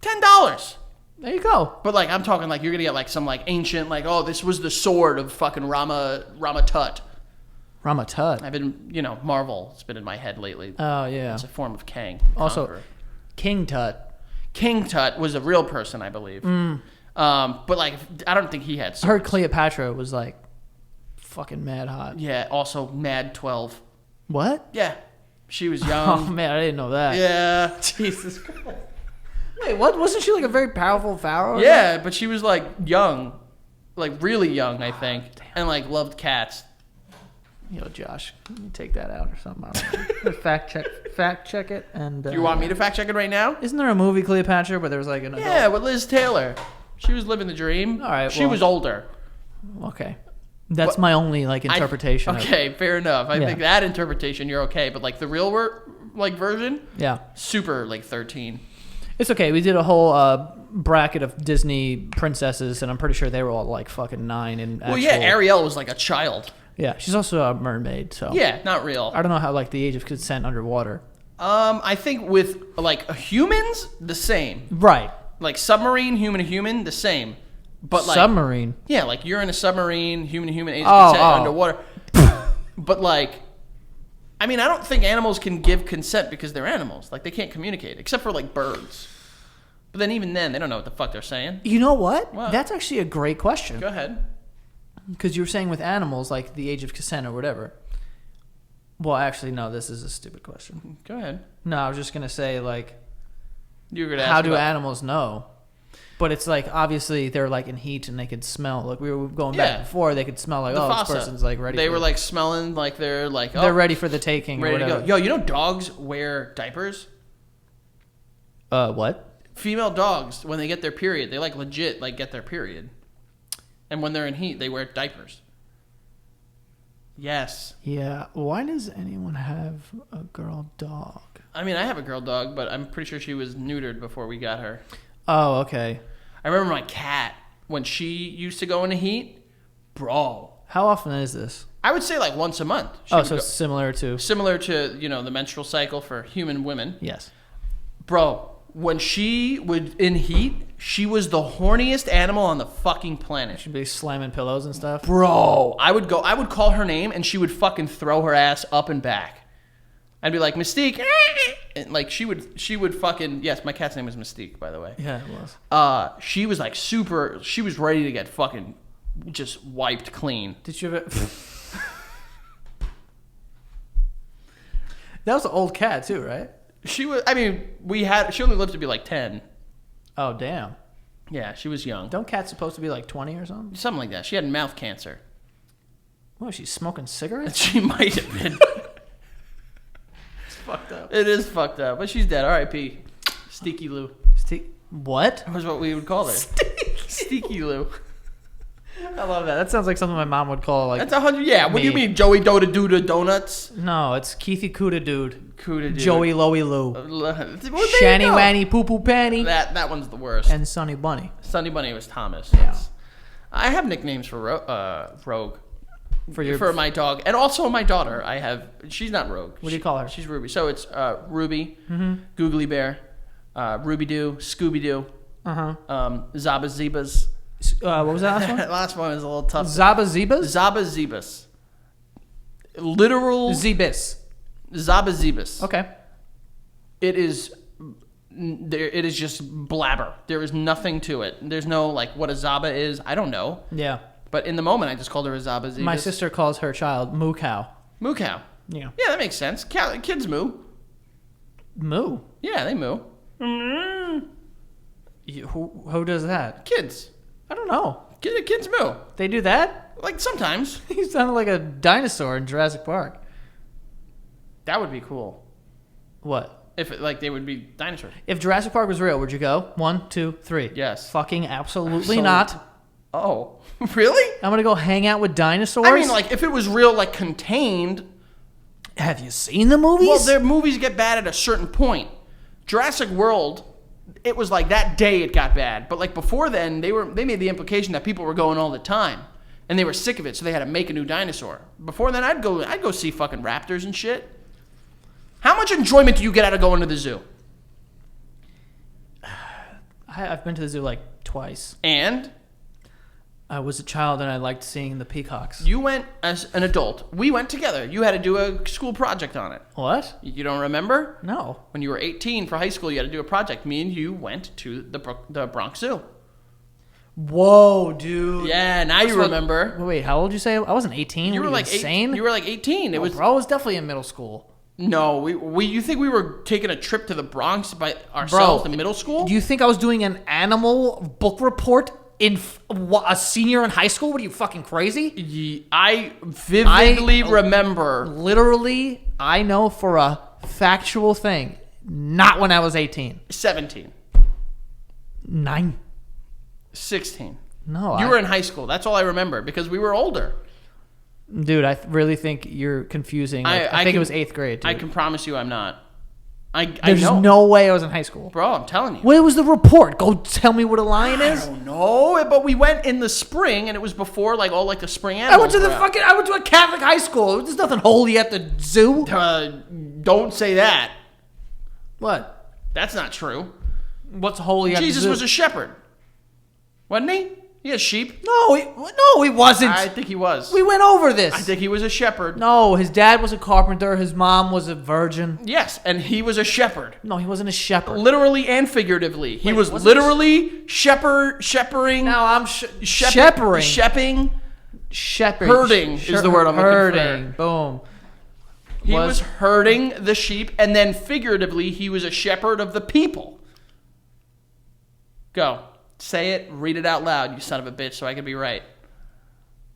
$10. There you go. But like, I'm talking like you're gonna get like some like ancient like, oh, this was the sword of fucking Rama Tut. Ramatut. I've been, Marvel's been in my head lately. Oh, yeah. It's a form of Kang. Also, Conqueror. King Tut. King Tut was a real person, I believe. But like, I don't think he had swords. I heard Cleopatra was like fucking mad hot. Yeah, also Mad 12. What? Yeah. She was Oh, young. man, I didn't know that. Yeah. Jesus Christ. Wait, what? Wasn't she like a very powerful pharaoh? Yeah, but she was like young. Like really young, I think. And like loved cats. Yo, Josh, can you take that out or something? I don't know. fact check it. And Do you want me to fact check it right now? Isn't there a movie Cleopatra where there was like an adult? Yeah, with Liz Taylor. She was living the dream. All right, She well- was older. Okay. That's my only like interpretation. Okay, fair enough. I think that interpretation you're okay, but like the real version, Yeah. super like 13. It's okay. We did a whole bracket of Disney princesses, and I'm pretty sure they were all like fucking 9. And Well, yeah, Ariel was like a child. Yeah, she's also a mermaid, so Yeah, not real. I don't know how like the age of consent underwater. I think with like humans, the same. Right. Like submarine, human to human, the same. But like Submarine. yeah, like you're in a submarine, human to human, age of Oh, consent oh. underwater. But like, I mean, I don't think animals can give consent because they're animals. Like they can't communicate, except for like birds. But then even then, they don't know what the fuck they're saying. You know what? What? That's actually a great question. Go ahead. Because you were saying with animals, like the age of consent or whatever. Well, actually, no, this is a stupid question. Go ahead. No, I was just going to say, like, You were gonna ask how do about- animals know? But it's like, obviously, they're like in heat and they could smell. Like, we were going back Yeah. before, they could smell like, the oh, fossa. this person's like ready. They for were like smelling like they're like oh, they're ready for the taking or ready to whatever. go. Yo, you know dogs wear diapers? What? Female dogs, when they get their period, they like legit like get their period. And when they're in heat, they wear diapers. Yes. Yeah. Why does anyone have a girl dog? I mean, I have a girl dog, but I'm pretty sure she was neutered before we got her. Oh, okay. I remember my cat, when she used to go into heat, bro. How often is this? I would say like once a month. She Oh, would so go- similar to... similar to, the menstrual cycle for human women. Yes. Bro, when she would in heat, she was the horniest animal on the fucking planet. Should be slamming pillows and stuff. Bro, I would call her name and she would fucking throw her ass up and back. I'd be like, Mystique, and like she would fucking, yes, my cat's name was Mystique, by the way. Yeah, it was. She was like she was ready to get fucking just wiped clean. Did you ever... That was an old cat too, right? She only lived to be like 10. Oh, damn. Yeah, she was young. Don't cats supposed to be like 20 or something? Something like that. She had mouth cancer. What, she's smoking cigarettes? She might have been. It's fucked up. It is fucked up, but she's dead. R.I.P. Steaky Lou. What? That was what we would call her. Steaky Lou. I love that. That sounds like something my mom would call like... That's 100. Yeah. What do you Me. mean, Joey Doda Duda Donuts? No, it's Keithy Cuda Dude. Cuda Dude. Joey Loey Lou. Well, there you Shanny go. Wanny Poo Poo Panty. That one's the worst. And Sunny Bunny. Sunny Bunny was Thomas. Yeah. I have nicknames for Rogue. For For my dog. And also my daughter. She's not Rogue. What do you call her? She's Ruby. So it's Ruby, Googly Bear, Ruby Doo, Scooby Doo, Uh-huh. Zaba Zebas. What was that last one? That last one is a little tough. Zaba Zebas? Zaba Zebas. Literal Zebis. Zaba Zebas. Okay. It is just blabber. There is nothing to it. There's no like what a Zaba is. I don't know. Yeah. But in the moment, I just called her a Zaba Zebas. My sister calls her child Moo Cow. Moo cow. Yeah. Yeah, that makes sense. Kids moo. Moo? Yeah, they moo. Who does that? Kids. I don't know. Kids moo. They do that? Like sometimes. He sounded like a dinosaur in Jurassic Park. That would be cool. What? If they would be dinosaurs. If Jurassic Park was real, would you go? 1, 2, 3. Yes. Fucking absolutely not. Oh, really? I'm gonna go hang out with dinosaurs. I mean, like if it was real, like contained. Have you seen the movies? Well, their movies get bad at a certain point. Jurassic World, it was like that day it got bad. But like before then, they made the implication that people were going all the time, and they were sick of it, so they had to make a new dinosaur. Before then, I'd go see fucking raptors and shit. How much enjoyment do you get out of going to the zoo? I've been to the zoo like twice. And I was a child and I liked seeing the peacocks. You went as an adult. We went together. You had to do a school project on it. What? You don't remember? No. When you were 18 for high school, you had to do a project. Me and you went to the Bronx Zoo. Whoa, dude. Yeah, now you remember. Wait, how old did you say? I wasn't 18. You were like insane. You were like 18. It was. Bro, I was definitely in middle school. No, we. You think we were taking a trip to the Bronx by ourselves in middle school? Do you think I was doing an animal book report in a senior in high school? What are you, fucking crazy? I vividly remember. Literally, I know for a factual thing. Not when I was 18. 17. 9. 16. No, you were in high school. That's all I remember because we were older. Dude, I really think you're confusing. I think it was 8th grade. Dude. I can promise you I'm not. There's no way I was in high school. Bro, I'm telling you. Where was the report? Go tell me what a lion is. I don't know, but we went in the spring and it was before all the spring I animals. I went to a Catholic high school. There's nothing holy at the zoo. Don't say that. What? That's not true. What's holy at the zoo? Jesus was a shepherd. Wasn't he? He had sheep. No, he wasn't. I think he was. We went over this. I think he was a shepherd. No, his dad was a carpenter. His mom was a virgin. Yes, and he was a shepherd. No, he wasn't a shepherd. Literally and figuratively. He was wasn't literally shepherding. Now I'm shepherding. Herding is the word I'm looking for. Boom. He was herding the sheep, and then figuratively, he was a shepherd of the people. Go. Say it, read it out loud, you son of a bitch, so I can be right.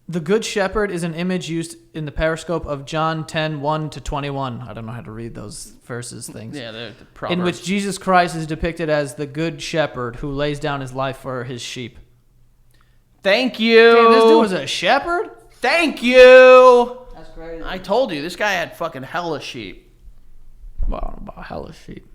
The Good Shepherd is an image used in the periscope of John 10:1-21. I don't know how to read those verses things. Yeah, they're the Proverbs. In which Jesus Christ is depicted as the Good Shepherd who lays down his life for his sheep. Thank you. Damn, this dude was a shepherd? Thank you. That's crazy. I told you, this guy had fucking hella sheep. Well, about hella sheep.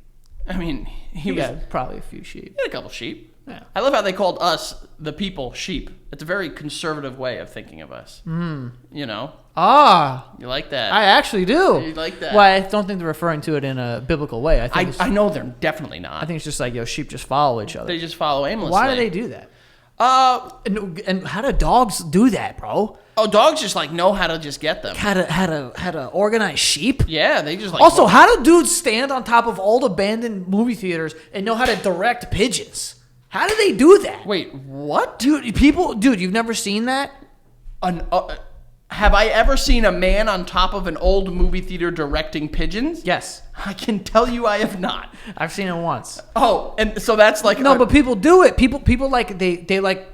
I mean, he had probably a few sheep. He had a couple sheep. Yeah. I love how they called us, the people, sheep. It's a very conservative way of thinking of us. You know? Ah. You like that? I actually do. You like that? Well, I don't think they're referring to it in a biblical way. I know they're definitely not. I think it's just like, sheep just follow each other. They just follow aimlessly. Why do they do that? And how do dogs do that, bro? Oh, dogs just know how to just get them. How to organize sheep? Yeah, they just Also, how do dudes stand on top of old abandoned movie theaters and know how to direct pigeons? How do they do that? Wait, what? Dude, you've never seen that? Have I ever seen a man on top of an old movie theater directing pigeons? Yes. I can tell you I have not. I've seen it once. Oh, and so that's but people do it. People they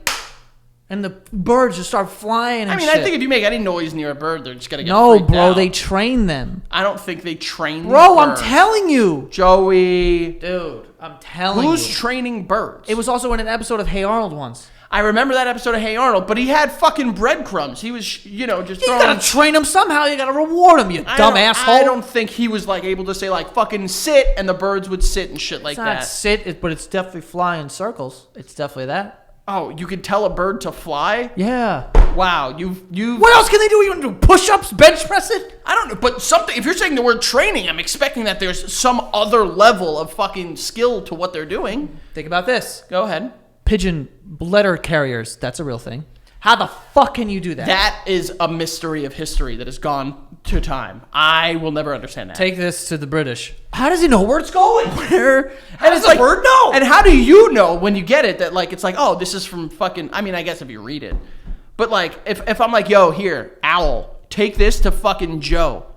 and the birds just start flying and I mean, shit. I think if you make any noise near a bird, they're just going to get freaked bro, out. they train them. I don't think they train Bro, birds. I'm telling you. Joey. Dude, I'm telling you. Who's training birds? It was also in an episode of Hey Arnold once. I remember that episode of Hey Arnold, but he had fucking breadcrumbs. He was, just throwing... You gotta train them somehow. You gotta reward them, you dumb asshole. I don't think he was, able to say, fucking sit, and the birds would sit and shit like that. It's not sit, but it's definitely fly in circles. It's definitely that. Oh, you can tell a bird to fly? Yeah. Wow, you. What else can they do? You want to do push-ups, bench press it? I don't know, but something. If you're saying the word training, I'm expecting that there's some other level of fucking skill to what they're doing. Think about this. Go ahead. Pigeon letter carriers. That's a real thing. How the fuck can you do that? That is a mystery of history that has gone to time. I will never understand that. Take this to the British. How does he know where it's going? Where? How does the bird know? And how do you know when you get it that oh, this is from fucking? I mean, I guess if you read it, but if I'm yo, here, owl, take this to fucking Joe,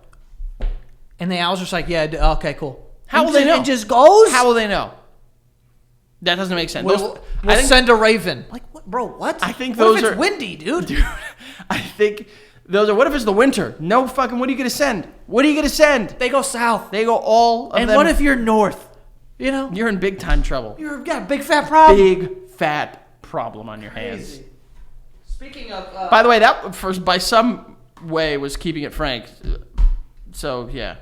and the owl's just yeah, okay, cool. How will they know? It just goes. How will they know? That doesn't make sense. We'll send a raven. What, bro? What? I think what those if it's are windy, dude. I think those are. What if it's the winter? No fucking. What are you gonna send? What are you gonna send? They go south. They go all. Of and them. what if you're north? You're in big time trouble. You've got a big fat problem. Big fat problem on your hands. Speaking of. By the way, that by some way was keeping it frank. So yeah.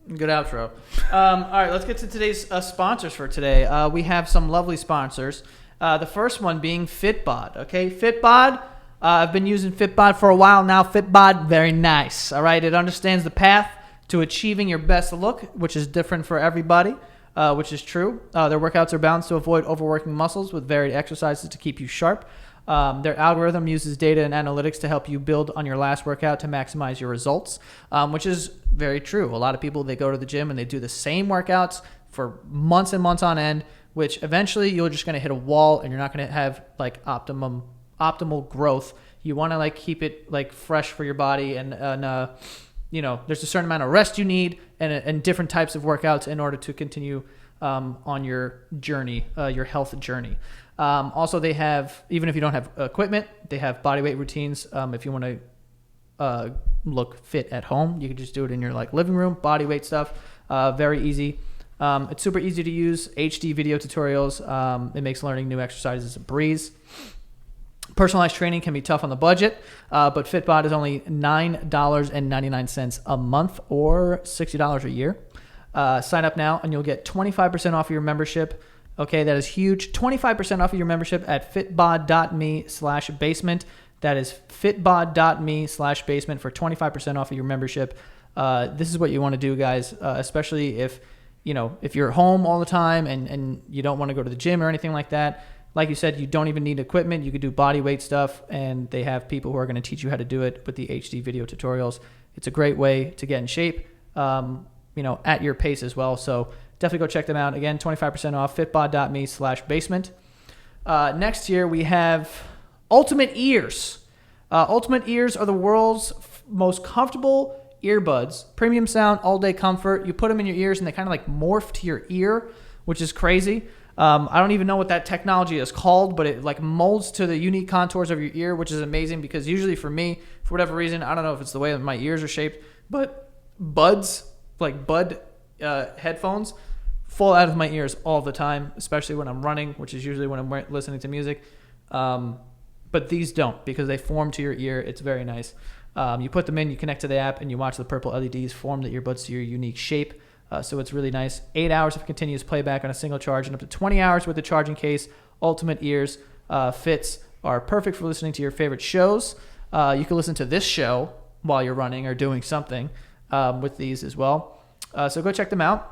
Good outro. All right, let's get to today's sponsors for today. We have some lovely sponsors. The first one being Fitbod. Okay, Fitbod. I've been using Fitbod for a while now. Fitbod, very nice. All right, it understands the path to achieving your best look, which is different for everybody, which is true. Their workouts are balanced to avoid overworking muscles with varied exercises to keep you sharp. Their algorithm uses data and analytics to help you build on your last workout to maximize your results, which is very true. A lot of people, they go to the gym and they do the same workouts for months and months on end, which eventually you're just going to hit a wall and you're not going to have like optimal growth. You want to like keep it like fresh for your body, and there's a certain amount of rest you need and different types of workouts in order to continue on your journey, your health journey. Also, they have, even if you don't have equipment, they have bodyweight routines. If you want to look fit at home, you can just do it in your like living room. Bodyweight stuff, very easy. It's super easy to use. HD video tutorials. It makes learning new exercises a breeze. Personalized training can be tough on the budget, but Fitbod is only $9.99 a month or $60 a year. Sign up now and you'll get 25% off your membership. Okay, that is huge. 25% off of your membership at fitbod.me/basement. That is fitbod.me/basement for 25% off of your membership. This is what you want to do, guys, especially if you're home all the time and you don't want to go to the gym or anything like that. Like you said, you don't even need equipment. You could do body weight stuff, and they have people who are going to teach you how to do it with the HD video tutorials. It's a great way to get in shape, at your pace as well. So definitely go check them out. Again, 25% off, fitbod.me/basement. Next year, we have Ultimate Ears. Ultimate Ears are the world's most comfortable earbuds. Premium sound, all-day comfort. You put them in your ears, and they kind of like morph to your ear, which is crazy. I don't even know what that technology is called, but it like molds to the unique contours of your ear, which is amazing because usually for me, for whatever reason, I don't know if it's the way that my ears are shaped, but buds, like bud headphones, fall out of my ears all the time, especially when I'm running, which is usually when I'm listening to music. But these don't, because they form to your ear. It's very nice. You put them in, you connect to the app, and you watch the purple LEDs form the earbuds to your unique shape. So it's really nice. 8 hours of continuous playback on a single charge and up to 20 hours with the charging case. Ultimate Ears fits are perfect for listening to your favorite shows. You can listen to this show while you're running or doing something with these as well. So go check them out.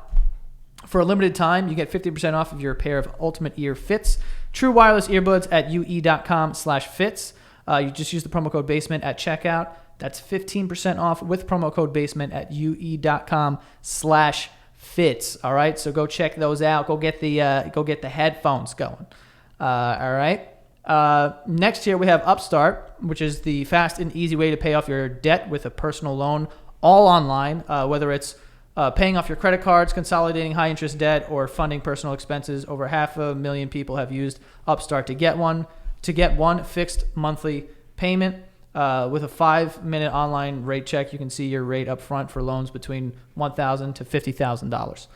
For a limited time, you get 50% off of your pair of Ultimate Ear Fits. True wireless earbuds at ue.com/fits. You just use the promo code BASEMENT at checkout. That's 15% off with promo code BASEMENT at ue.com/fits. All right, so go check those out. Go get the headphones going. All right. Next year we have Upstart, which is the fast and easy way to pay off your debt with a personal loan, all online. Whether it's paying off your credit cards, consolidating high interest debt, or funding personal expenses, over 500,000 people have used Upstart to get one fixed monthly payment. With a 5-minute online rate check, you can see your rate up front for loans between $1,000 to $50,000.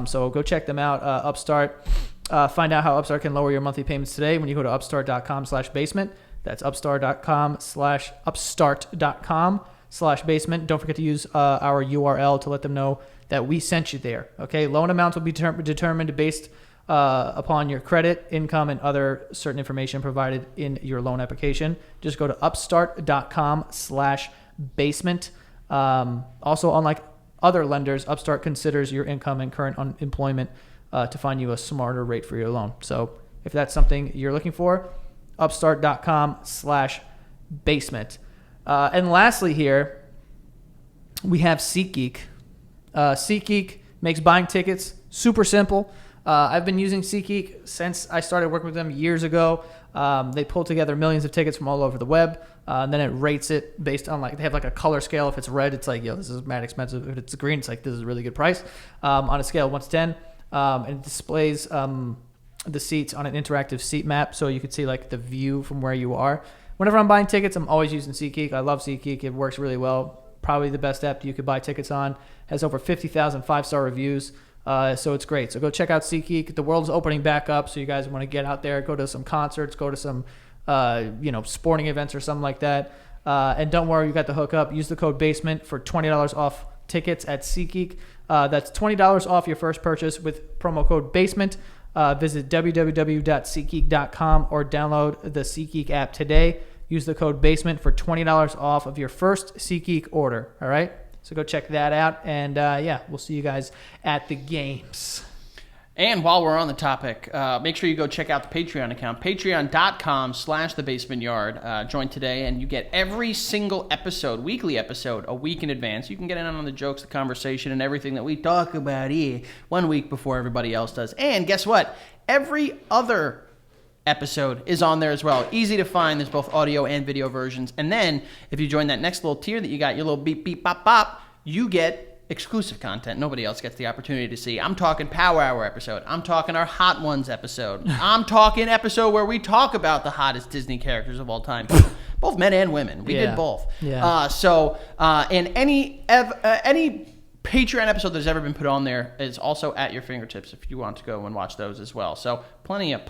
So go check them out, Upstart. Find out how Upstart can lower your monthly payments today when you go to upstart.com/basement. That's upstart.com/basement. Don't forget to use our URL to let them know that we sent you there. Okay, loan amounts will be determined based upon your credit, income, and other certain information provided in your loan application. Just go to upstart.com/basement. Also, unlike other lenders, Upstart considers your income and current unemployment to find you a smarter rate for your loan. So if that's something you're looking for, upstart.com/basement. And lastly here, we have SeatGeek. SeatGeek makes buying tickets super simple. I've been using SeatGeek since I started working with them years ago. They pull together millions of tickets from all over the web, and then it rates it based on, like, they have like a color scale. If it's red, it's like, yo, this is mad expensive. If it's green, it's like, this is a really good price. On a scale of 1 to 10, and it displays the seats on an interactive seat map, so you can see like the view from where you are. Whenever I'm buying tickets, I'm always using SeatGeek. I love SeatGeek. It works really well. Probably the best app you could buy tickets on. Has over 50,000 5-star reviews. So it's great. So go check out SeatGeek. The world's opening back up, so you guys want to get out there, go to some concerts, go to some sporting events or something like that. And don't worry, you got the hookup. Use the code BASEMENT for $20 off tickets at SeatGeek. That's $20 off your first purchase with promo code BASEMENT. Visit www.SeatGeek.com or download the SeatGeek app today. Use the code BASEMENT for $20 off of your first SeatGeek order. All right? So go check that out, and we'll see you guys at the games. And while we're on the topic, make sure you go check out the Patreon account, patreon.com/thebasementyard. Join today, and you get every single episode, weekly episode, a week in advance. You can get in on the jokes, the conversation, and everything that we talk about here 1 week before everybody else does. And guess what? Every other episode is on there as well. Easy to find. There's both audio and video versions. And then, if you join that next little tier that you got, your little beep, beep, bop, bop, you get exclusive content nobody else gets the opportunity to see. I'm talking Power Hour episode. I'm talking our Hot Ones episode. I'm talking episode where we talk about the hottest Disney characters of all time. Both men and women. We did both. Yeah. And any Patreon episode that's ever been put on there is also at your fingertips if you want to go and watch those as well. So plenty of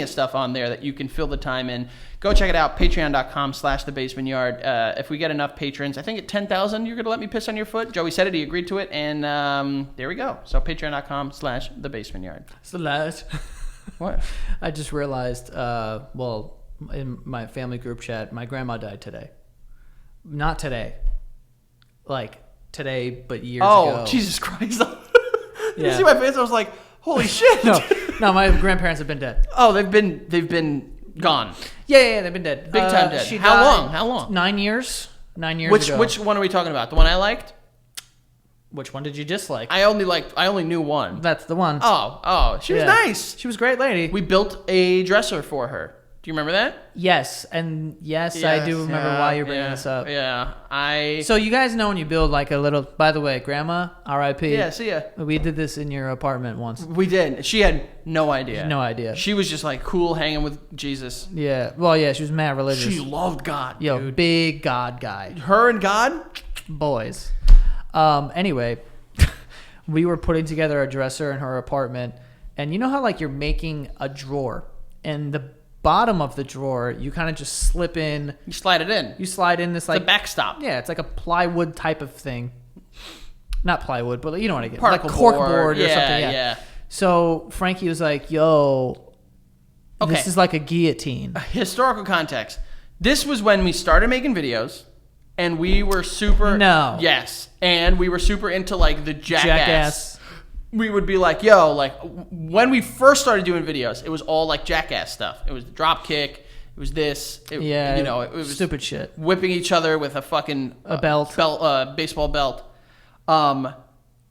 stuff on there that you can fill the time in. Go check it out, patreon.com/thebasementyard. If we get enough patrons, I think at 10,000, you're going to let me piss on your foot. Joey said it, he agreed to it, and there we go. So patreon.com/thebasementyard. Celeste. What? I just realized, in my family group chat, my grandma died today. Not today. Like, today, but years ago. Oh, Jesus Christ. Did you see my face? I was like, holy shit. No, my grandparents have been dead. Oh, they've been gone. Yeah, they've been dead. Big time dead. She How died long? 9 years. 9 years ago. Which one are we talking about? The one I liked? Which one did you dislike? I only knew one. That's the one. Oh, she was nice. She was a great lady. We built a dresser for her. Do you remember that? Yes, and yes, I do remember why you're bringing this up. Yeah, So you guys know when you build like a little. By the way, Grandma, R.I.P. Yeah, see ya. We did this in your apartment once. We did. She had no idea. No idea. She was just like cool, hanging with Jesus. Yeah. Well, yeah, she was mad religious. She loved God. Yo, dude. big God guy. Her and God, boys. Anyway, we were putting together a dresser in her apartment, and you know how like you're making a drawer, and the bottom of the drawer you kind of just slip in. You slide it in. You slide in this like the backstop. Yeah, it's like a plywood type of thing. Not plywood, but you know what I get. Particle like cork board or yeah, something. Yeah. So Frankie was like, "Yo, this is like a guillotine." Historical context. This was when we started making videos, and we were super. No. Yes, and we were super into like the Jackass. We would be like, yo, like when we first started doing videos, it was all like Jackass stuff. It was the drop kick. It was this. It was stupid shit. Whipping each other with a fucking baseball belt.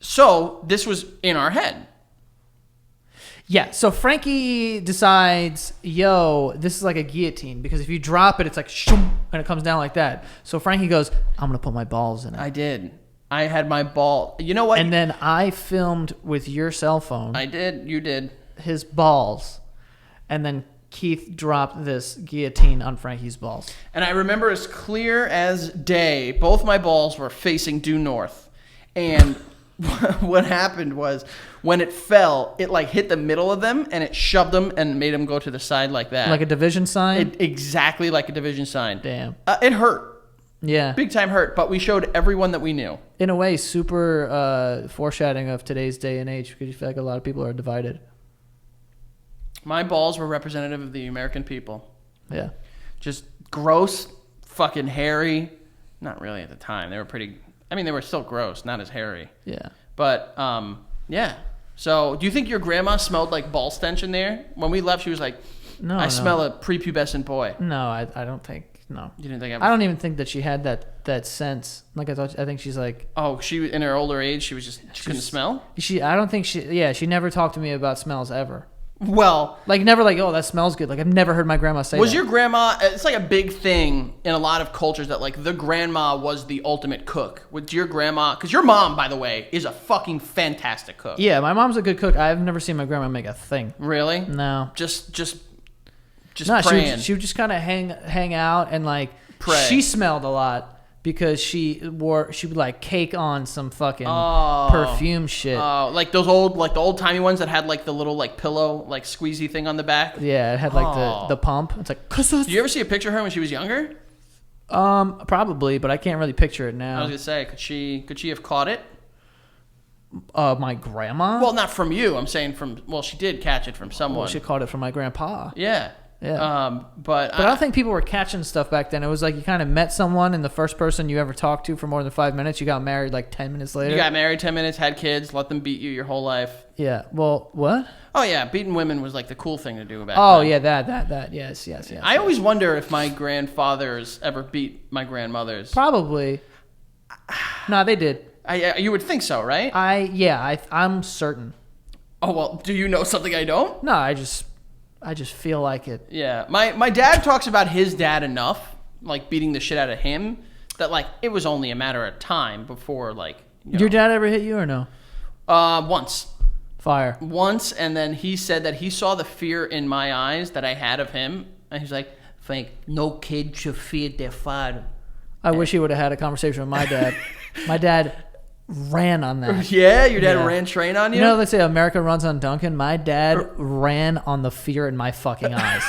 So this was in our head. Yeah. So Frankie decides, yo, this is like a guillotine because if you drop it, it's like shoom, and it comes down like that. So Frankie goes, I'm gonna put my balls in it. I did. I had my ball. You know what? And then I filmed with your cell phone. I did. You did. His balls. And then Keith dropped this guillotine on Frankie's balls. And I remember as clear as day, both my balls were facing due north. And what happened was when it fell, it like hit the middle of them and it shoved them and made them go to the side like that. Like a division sign? Exactly like a division sign. Damn. It hurt. Yeah. Big time hurt, but we showed everyone that we knew. In a way, super foreshadowing of today's day and age because you feel like a lot of people are divided. My balls were representative of the American people. Yeah. Just gross, fucking hairy. Not really at the time. They were pretty... I mean, they were still gross, not as hairy. Yeah. But, yeah. So, do you think your grandma smelled like ball stench in there? When we left, she was like, I smell a prepubescent boy. No, I don't think... No, you didn't think I don't even think that she had that sense. Like I think she's like. Oh, she in her older age, she couldn't smell. I don't think she. Yeah, she never talked to me about smells ever. Well, like never like, oh, that smells good. Like I've never heard my grandma say. Was that. your grandma? It's like a big thing in a lot of cultures that like the grandma was the ultimate cook. With your grandma, because your mom, by the way, is a fucking fantastic cook. Yeah, my mom's a good cook. I've never seen my grandma make a thing. Really? No. Just no, praying. She would just kind of hang out and like pray. She smelled a lot because she would like cake on some fucking perfume shit. Oh, like those old timey ones that had like the little like pillow like squeezy thing on the back. Yeah, it had like the pump. It's like. Did you ever see a picture of her when she was younger? Probably, but I can't really picture it now. I was gonna say, could she have caught it? My grandma? Well, not from you. I'm saying she did catch it from someone. Well, she caught it from my grandpa. Yeah. Yeah. But I don't think people were catching stuff back then. It was like you kind of met someone, and the first person you ever talked to for more than 5 minutes, you got married like 10 minutes later. You got married 10 minutes, had kids, let them beat you your whole life. Yeah. Well, what? Oh, yeah. Beating women was like the cool thing to do back then. Yeah, that. Yes. I always wonder if my grandfathers ever beat my grandmothers. Probably. No, they did. You would think so, right? I'm certain. Oh, well, do you know something I don't? No, I just feel like it. Yeah. My dad talks about his dad enough, like beating the shit out of him, that like it was only a matter of time before like... Your dad ever hit you or no? Once. Fire. Once, and then he said that he saw the fear in my eyes that I had of him, and he's like, Frank, no kid should fear their father. I wish he would have had a conversation with my dad. My dad ran on that. Yeah, your dad ran train on you? You know, they say America runs on Duncan. My dad ran on the fear in my fucking eyes.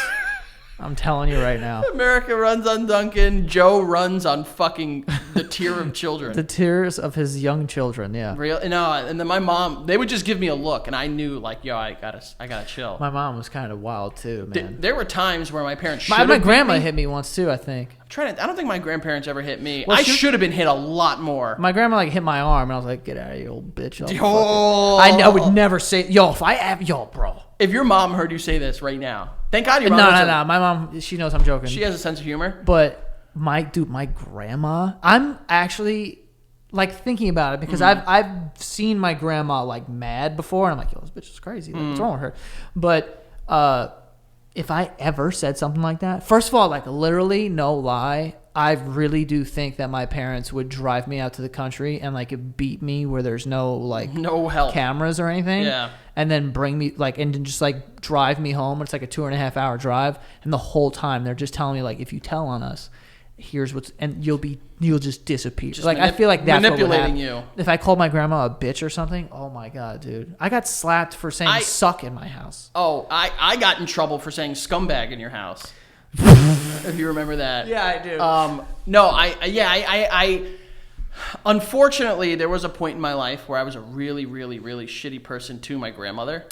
I'm telling you right now. America runs on Duncan. Joe runs on fucking the tear of children. The tears of his young children, yeah. Real? No, and then my mom, they would just give me a look, and I knew, like, yo, I gotta chill. My mom was kind of wild, too, man. There were times where my parents should have My grandma hit me once, too, I think. I don't think my grandparents ever hit me. Well, I should have been hit a lot more. My grandma, like, hit my arm, and I was like, get out of here, you old bitch. I would never say, bro. If your mom heard you say this right now, thank God your mom No. My mom, she knows I'm joking. She has a sense of humor. But my grandma, I'm actually like thinking about it because I've seen my grandma like mad before, and I'm like, yo, this bitch is crazy. Like, what's wrong with her? But if I ever said something like that, first of all, like literally, no lie, I really do think that my parents would drive me out to the country and like beat me where there's no help, cameras or anything. Yeah. And then bring me and then just like drive me home. It's like a 2.5 hour drive. And the whole time they're just telling me like, if you tell on us, here's what's, and you'll just disappear. Just like, I feel like that's manipulating what would happen. If I called my grandma a bitch or something, oh my God, dude. I got slapped for saying suck in my house. Oh, I got in trouble for saying scumbag in your house. If you remember that. Yeah, I do. No, I unfortunately, there was a point in my life where I was a really, really, really shitty person to my grandmother.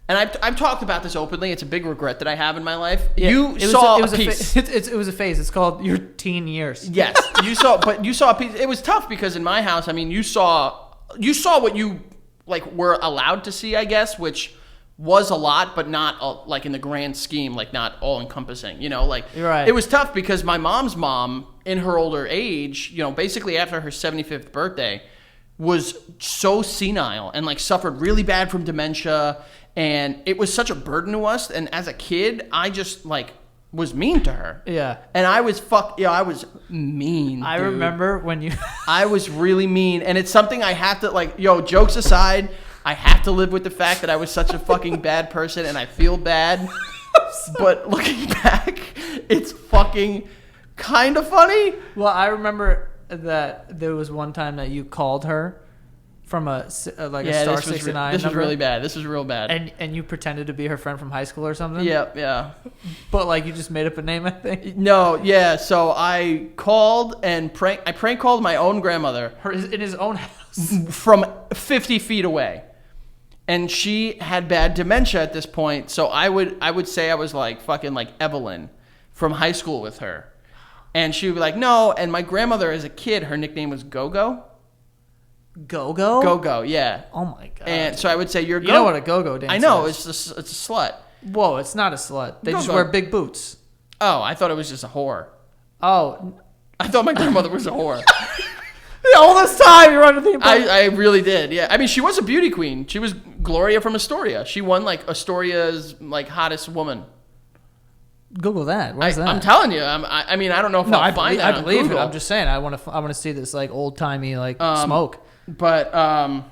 And I've talked about this openly. It's a big regret that I have in my life. Yeah, it was a piece. It was a phase. It's called your teen years. Yes, you saw a piece. It was tough because in my house, I mean, you saw what you like were allowed to see, I guess, which was a lot, but not like in the grand scheme, like not all encompassing. You know, like right. It was tough because my mom's mom, in her older age, you know, basically after her 75th birthday, was so senile and like suffered really bad from dementia. And it was such a burden to us. And as a kid, I just like was mean to her. Yeah. And I was I was mean. I dude. remember when you I was really mean. And it's something I have to like, jokes aside, I have to live with the fact that I was such a fucking bad person and I feel bad. But looking back, it's fucking kind of funny. Well, I remember that there was one time that you called her from a star 69 This was number. really bad. This was real bad. And you pretended to be her friend from high school or something? Yeah. But like you just made up a name, I think? No, yeah. So I called and prank called my own grandmother. In his own house. From 50 feet away. And she had bad dementia at this point. So I would say I was like fucking like Evelyn from high school with her. And she would be like, no. And my grandmother as a kid, her nickname was Go-Go. Go-Go? Go-Go, yeah. Oh my God. And so I would say you're You know what a go-go dancer I know, is. it's a slut. Whoa, it's not a slut. They just Go-go. wear big boots. Oh, I thought it was just a whore. Oh. I thought my grandmother was a whore. All this time you're under the impression. I really did, yeah. I mean, she was a beauty queen. She was Gloria from Astoria. She won like Astoria's like hottest woman. Google that. Where's that? I'm telling you. I mean, I don't know if I'll find that. I believe on Google. it. I'm just saying. I want to see this like old timey like smoke. But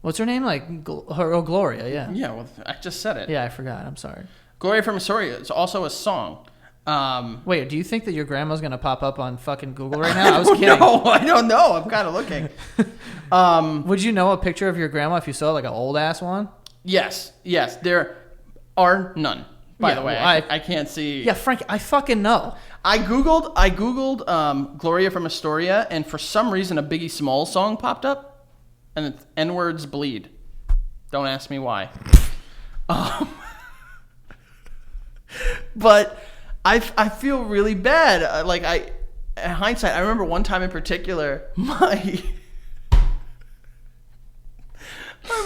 what's her name? Like Gloria. Yeah. Yeah. Well, I just said it. Yeah, I forgot. I'm sorry. Gloria from Astoria. It's also a song. Wait, do you think that your grandma's gonna pop up on fucking Google right now? I was kidding. No, I don't know. I'm kind of looking. Would you know a picture of your grandma if you saw like an old ass one? Yes. There are none. By the way, well, I can't see. Yeah, Frank, I fucking know. I googled Gloria from Astoria, and for some reason a Biggie Smalls song popped up, and it's N-words bleed. Don't ask me why. But I feel really bad. In hindsight, I remember one time in particular, my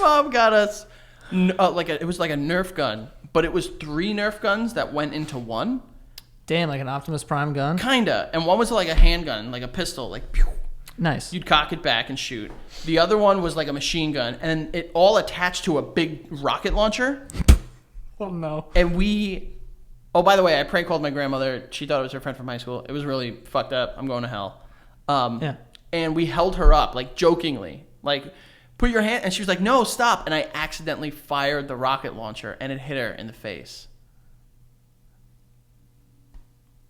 mom got us it was like a Nerf gun, but it was 3 Nerf guns that went into one. Damn, like an Optimus Prime gun? Kinda. And one was like a handgun, like a pistol, like pew. Nice. You'd cock it back and shoot. The other one was like a machine gun, and it all attached to a big rocket launcher. Oh no. And oh, by the way, I prank called my grandmother. She thought it was her friend from high school. It was really fucked up. I'm going to hell. Yeah. And we held her up, like jokingly, like, put your hand, and she was like, no, stop. And I accidentally fired the rocket launcher, and it hit her in the face.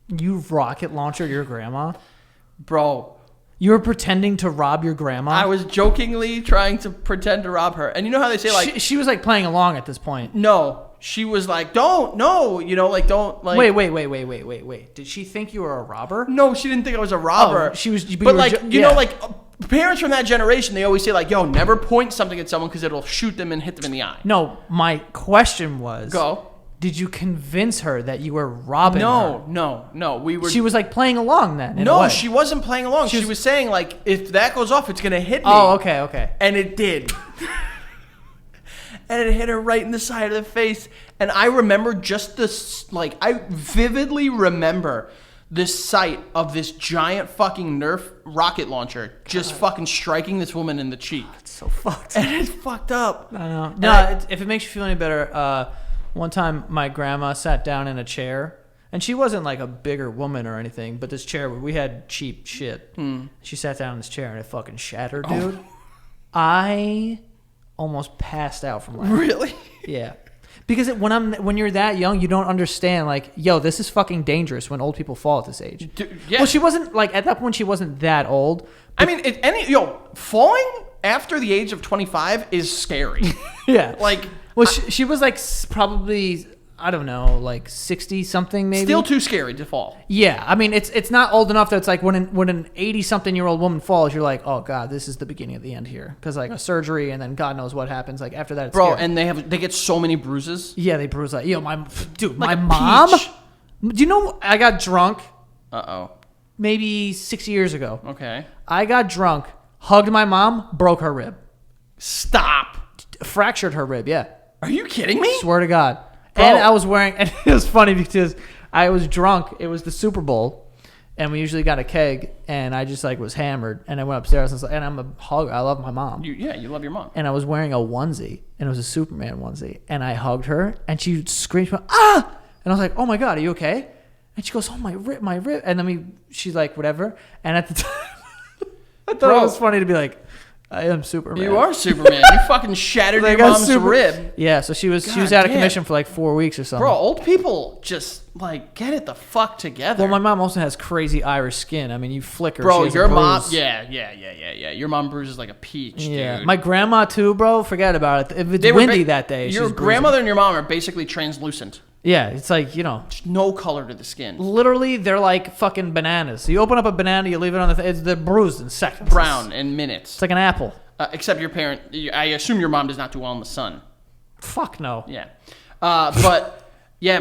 You rocket launcher your grandma? Bro. You were pretending to rob your grandma? I was jokingly trying to pretend to rob her. And you know how they say, like... She was, like, playing along at this point. No. She was like, don't, no. You know, like, don't, like... Wait. Did she think you were a robber? No, she didn't think I was a robber. Oh, she was... But, like, you know, like, parents from that generation, they always say, like, yo, never point something at someone because it'll shoot them and hit them in the eye. No, my question was... Go. Did you convince her that you were robbing her? No. We were... She was, like, playing along then, in a No, way. she wasn't playing along. She was saying, like, if that goes off, it's going to hit me. Oh, okay. And it did. And it hit her right in the side of the face. And I remember just this, like, I vividly remember the sight of this giant fucking Nerf rocket launcher just fucking striking this woman in the cheek. It's so fucked. And it's fucked up. I know. No, if it makes you feel any better, one time my grandma sat down in a chair, and she wasn't like a bigger woman or anything, but this chair, we had cheap shit. She sat down in this chair and it fucking shattered, dude. I almost passed out from laughing. Really? Yeah. Because when you're that young, you don't understand, like, yo, this is fucking dangerous when old people fall at this age. Yeah. Well, she wasn't, like, at that point, she wasn't that old. I mean, falling after the age of 25 is scary. Yeah. Like... Well, she was like probably, I don't know, like 60 something maybe. Still too scary to fall. Yeah, I mean it's not old enough that it's like when an 80-something-year-old woman falls, you're like, oh god, this is the beginning of the end here, because like a surgery and then God knows what happens like after that. It's Bro, scary. and they get so many bruises. Yeah, they bruise like my Like mom. peach. Do you know I got drunk? Maybe 6 years ago. Okay. I got drunk, hugged my mom, broke her rib, Stop. fractured her rib. Yeah. Are you kidding me? Swear to God. Bro. And I was wearing, and it was funny because I was drunk. It was the Super Bowl, and we usually got a keg, and I just like was hammered, and I went upstairs, and I'm a hug. I love my mom. You love your mom. And I was wearing a onesie, and it was a Superman onesie, and I hugged her, and she screamed, ah! And I was like, oh my God, are you okay? And she goes, oh, my rib. And then she's like, whatever. And at the time, I thought it was funny to be like, I am Superman. You are Superman. You fucking shattered your mom's rib. Yeah, so she was God out of damn. commission for like 4 weeks or something. Bro, old people just like get it the fuck together. Well, my mom also has crazy Irish skin. I mean, you flick her. Bro, she has your a mom, bruise. yeah. Your mom bruises like a peach, Yeah, dude. my grandma too, bro. Forget about it. If it's They were windy that day, your she's grandmother and your mom are basically translucent. Yeah, it's like, There's no color to the skin. literally they're like fucking bananas. You open up a banana, you leave it on they're bruised in seconds. Brown in minutes. It's like an apple. Except your parent, I assume your mom does not do well in the sun. Fuck no. Yeah. But yeah,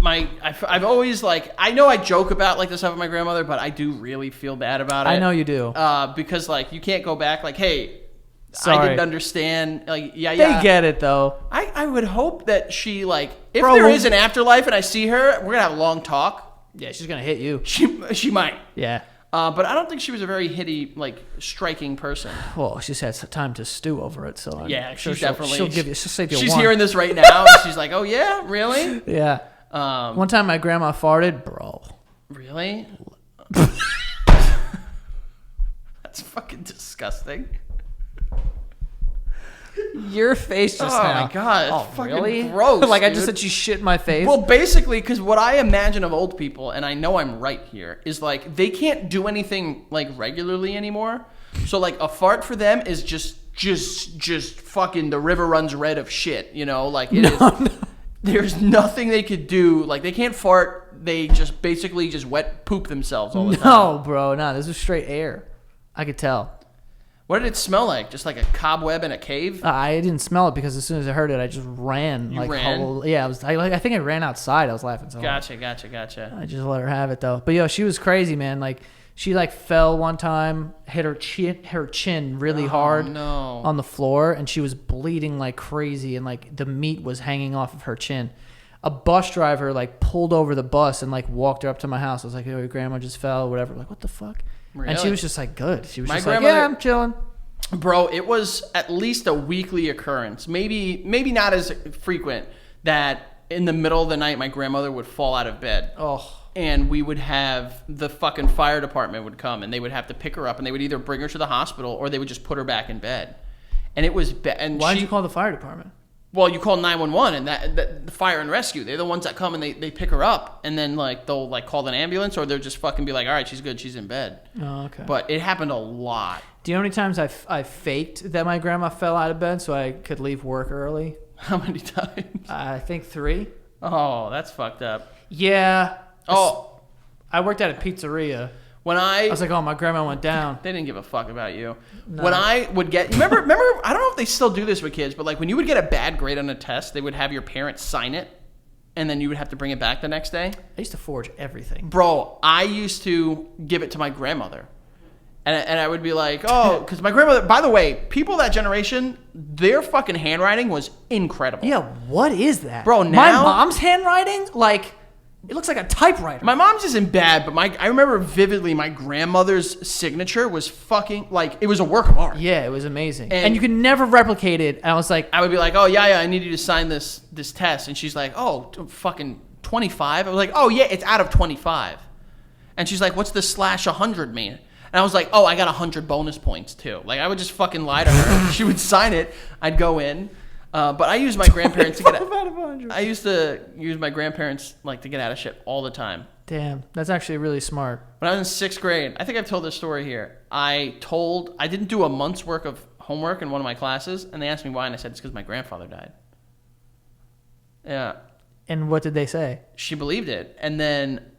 I've always like, I know I joke about like the stuff with my grandmother, but I do really feel bad about it. I know you do. Because like you can't go back like, hey, Sorry. I didn't understand. Like, yeah. They get it though. I would hope that she like, if Bro, there is an afterlife and I see her, we're gonna have a long talk. Yeah, she's gonna hit you. She might. Yeah. But I don't think she was a very hitty, like, striking person. Well, she's had some time to stew over it, so Yeah, I'm sure she's definitely. she'll save you She's one. hearing this right now. And she's like, "Oh yeah, really? Yeah. One time my grandma farted, bro. Really? That's fucking disgusting." Your face just Oh now. my God, Oh, it's fucking really? gross, Like I just dude. said she shit in my face? Well, basically, because what I imagine of old people, and I know I'm right here, is like they can't do anything like regularly anymore. So like a fart for them is just fucking the river runs red of shit. Like it is. No. There's nothing they could do. Like they can't fart. They just basically just wet poop themselves all the time. No, bro. No, this is straight air. I could tell. What did it smell like? Just like a cobweb in a cave? I didn't smell it because as soon as I heard it, I just ran. You like ran? Yeah, I think I ran outside. I was laughing so hard. Gotcha. I just let her have it though. But yo, she was crazy, man. Like she like fell one time, hit her chin really hard on the floor, and she was bleeding like crazy, and like the meat was hanging off of her chin. A bus driver like pulled over the bus and like walked her up to my house. I was like, "Oh, your grandma just fell, whatever." Like, what the fuck? Really? And she was just like, good. She was My just like, grandmother- yeah, I'm chilling. Bro, it was at least a weekly occurrence. Maybe not as frequent that in the middle of the night my grandmother would fall out of bed. Oh. And we would have the fucking fire department would come and they would have to pick her up and they would either bring her to the hospital or they would just put her back in bed. And it was and Why did you call the fire department? Well, you call 911 and that the fire and rescue. They're the ones that come and they pick her up and then like they'll like call an ambulance or they'll just fucking be like, all right, she's good, she's in bed. Oh, okay. But it happened a lot. Do you know how many times I faked that my grandma fell out of bed so I could leave work early? How many times? I think 3. Oh, that's fucked up. Yeah. Oh, I worked at a pizzeria. when I was like, oh, my grandma went down. They didn't give a fuck about you. No. When I would get, remember, I don't know if they still do this with kids, but like when you would get a bad grade on a test, they would have your parents sign it, and then you would have to bring it back the next day. I used to forge everything. Bro, I used to give it to my grandmother. And I would be like, oh, because my grandmother, by the way, people that generation, their fucking handwriting was incredible. Yeah, what is that? Bro, now... My mom's handwriting, like, it looks like a typewriter. My mom's isn't bad, but I remember vividly my grandmother's signature was fucking, like, it was a work of art. Yeah, it was amazing. And you could never replicate it. And I was like... I would be like, oh, yeah, I need you to sign this test. And she's like, oh, fucking 25? I was like, oh, yeah, it's out of 25. And she's like, what's the /100 mean? And I was like, oh, I got 100 bonus points, too. Like, I would just fucking lie to her. She would sign it. I'd go in. But I used my grandparents to get out. I used to use my grandparents, like, to get out of shit all the time. Damn, that's actually really smart. When I was in 6th grade, I think I've told this story here. I didn't do a month's work of homework in one of my classes, and they asked me why, and I said it's because my grandfather died. Yeah. And what did they say? She believed it. And then...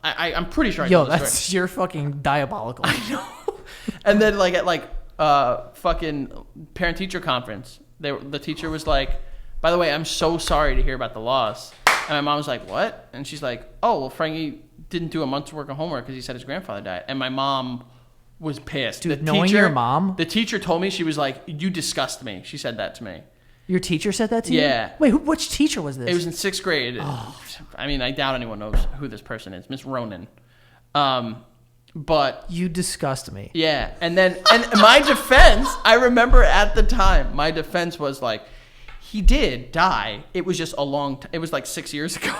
I'm pretty sure I told this story. You're fucking diabolical. I know. And then like at fucking parent teacher conference, the teacher was like, by the way, I'm so sorry to hear about the loss. And my mom was like, what? And she's like, oh, well, Frankie didn't do a month's worth of homework because he said his grandfather died. And my mom was pissed. Dude, knowing your mom? The teacher told me, she was like, you disgust me. She said that to me. Your teacher said that to you? Yeah. Wait, which teacher was this? It was in 6th grade. Oh. I mean, I doubt anyone knows who this person is. Miss Ronan. But... You disgust me. Yeah. And my defense, I remember at the time, my defense was like, he did die. It was just it was like 6 years ago.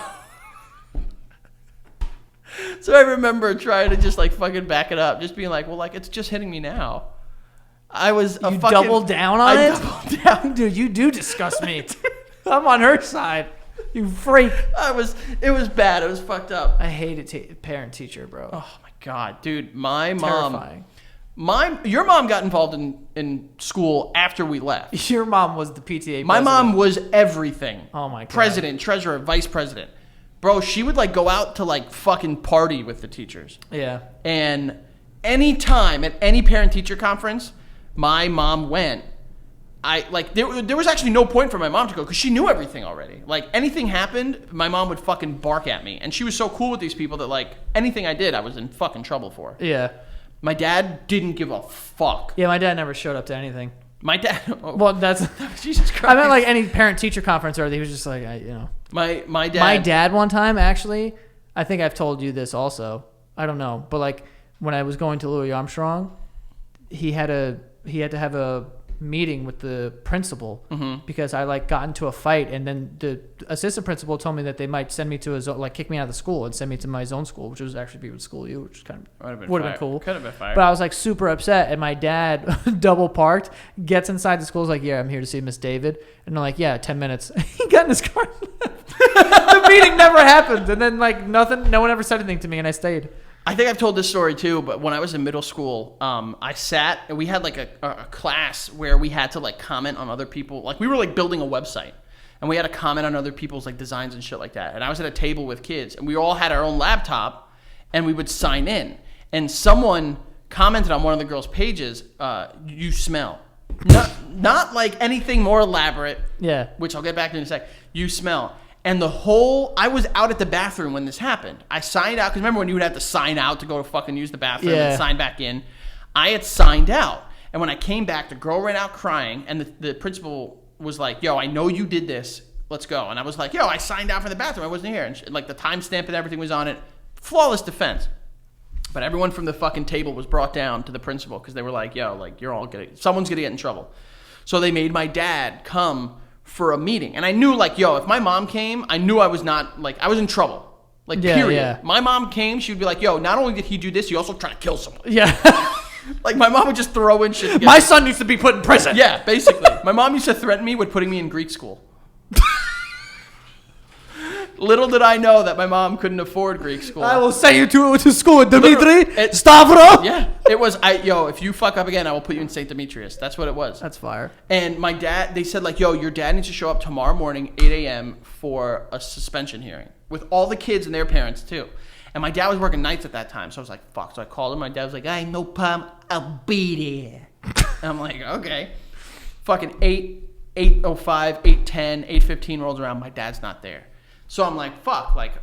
So I remember trying to just like fucking back it up. Just being like, well, like, it's just hitting me now. You doubled down on it? Doubled down. Dude, you do disgust me. I'm on her side. You freak. It was bad. It was fucked up. I hated parent-teacher, bro. Oh, my God. Dude, my Terrifying. Your mom got involved in school after we left. Your mom was the PTA president. My mom was everything. Oh, my God. President, treasurer, vice president. Bro, she would, like, go out to, like, fucking party with the teachers. Yeah. And any time at any parent-teacher conference... My mom went. There was actually no point for my mom to go because she knew everything already. Like anything happened, my mom would fucking bark at me, and she was so cool with these people that like anything I did, I was in fucking trouble for. Yeah. My dad didn't give a fuck. Yeah, my dad never showed up to anything. My dad. Oh, well, that's Jesus Christ. I meant like any parent-teacher conference, or he was just like, My dad. My dad one time actually. I think I've told you this also. I don't know, but like when I was going to Louis Armstrong, he had to have a meeting with the principal because I like got into a fight, and then the assistant principal told me that they might send me to kick me out of the school and send me to my zone school, which was actually Beaver School U, which kind of would have been cool. Could have been fired. But I was like super upset, and my dad double parked, gets inside the school, is like, yeah, I'm here to see Miss David, and I'm like, yeah, 10 minutes. He got in his car. The meeting never happened, and then like nothing, no one ever said anything to me, and I stayed. I think I've told this story too, but when I was in middle school, I sat and we had like a class where we had to like comment on other people. Like we were like building a website and we had to comment on other people's like designs and shit like that. And I was at a table with kids and we all had our own laptop and we would sign in. And someone commented on one of the girls' pages, you smell. Not like anything more elaborate. Yeah. Which I'll get back to in a sec. You smell. And I was out at the bathroom when this happened. I signed out, because remember when you would have to sign out to go to fucking use the bathroom and sign back in? I had signed out. And when I came back, the girl ran out crying, and the principal was like, yo, I know you did this. Let's go. And I was like, yo, I signed out for the bathroom. I wasn't here. And like the timestamp and everything was on it. Flawless defense. But everyone from the fucking table was brought down to the principal because they were like, yo, like someone's going to get in trouble. So they made my dad come for a meeting. And I knew, like, yo, if my mom came, I knew I was not, like, I was in trouble. Like, period. Yeah. My mom came, she would be like, yo, not only did he do this, he also tried to kill someone. Yeah. Like, my mom would just throw in shit together. My son needs to be put in prison. Yeah, basically. My mom used to threaten me with putting me in Greek school. Little did I know that my mom couldn't afford Greek school. I will send you to school, Dimitri. Stavro. Yeah, it was. If you fuck up again, I will put you in St. Demetrius. That's what it was. That's fire. And my dad, they said, like, yo, your dad needs to show up tomorrow morning, 8 a.m. for a suspension hearing with all the kids and their parents too. And my dad was working nights at that time, so I was like, fuck. So I called him. My dad was like, no problem. I'll be there. And I'm like, okay. Fucking 8:05, 8:10, 8:15 rolls around. My dad's not there. So I'm like, fuck, like,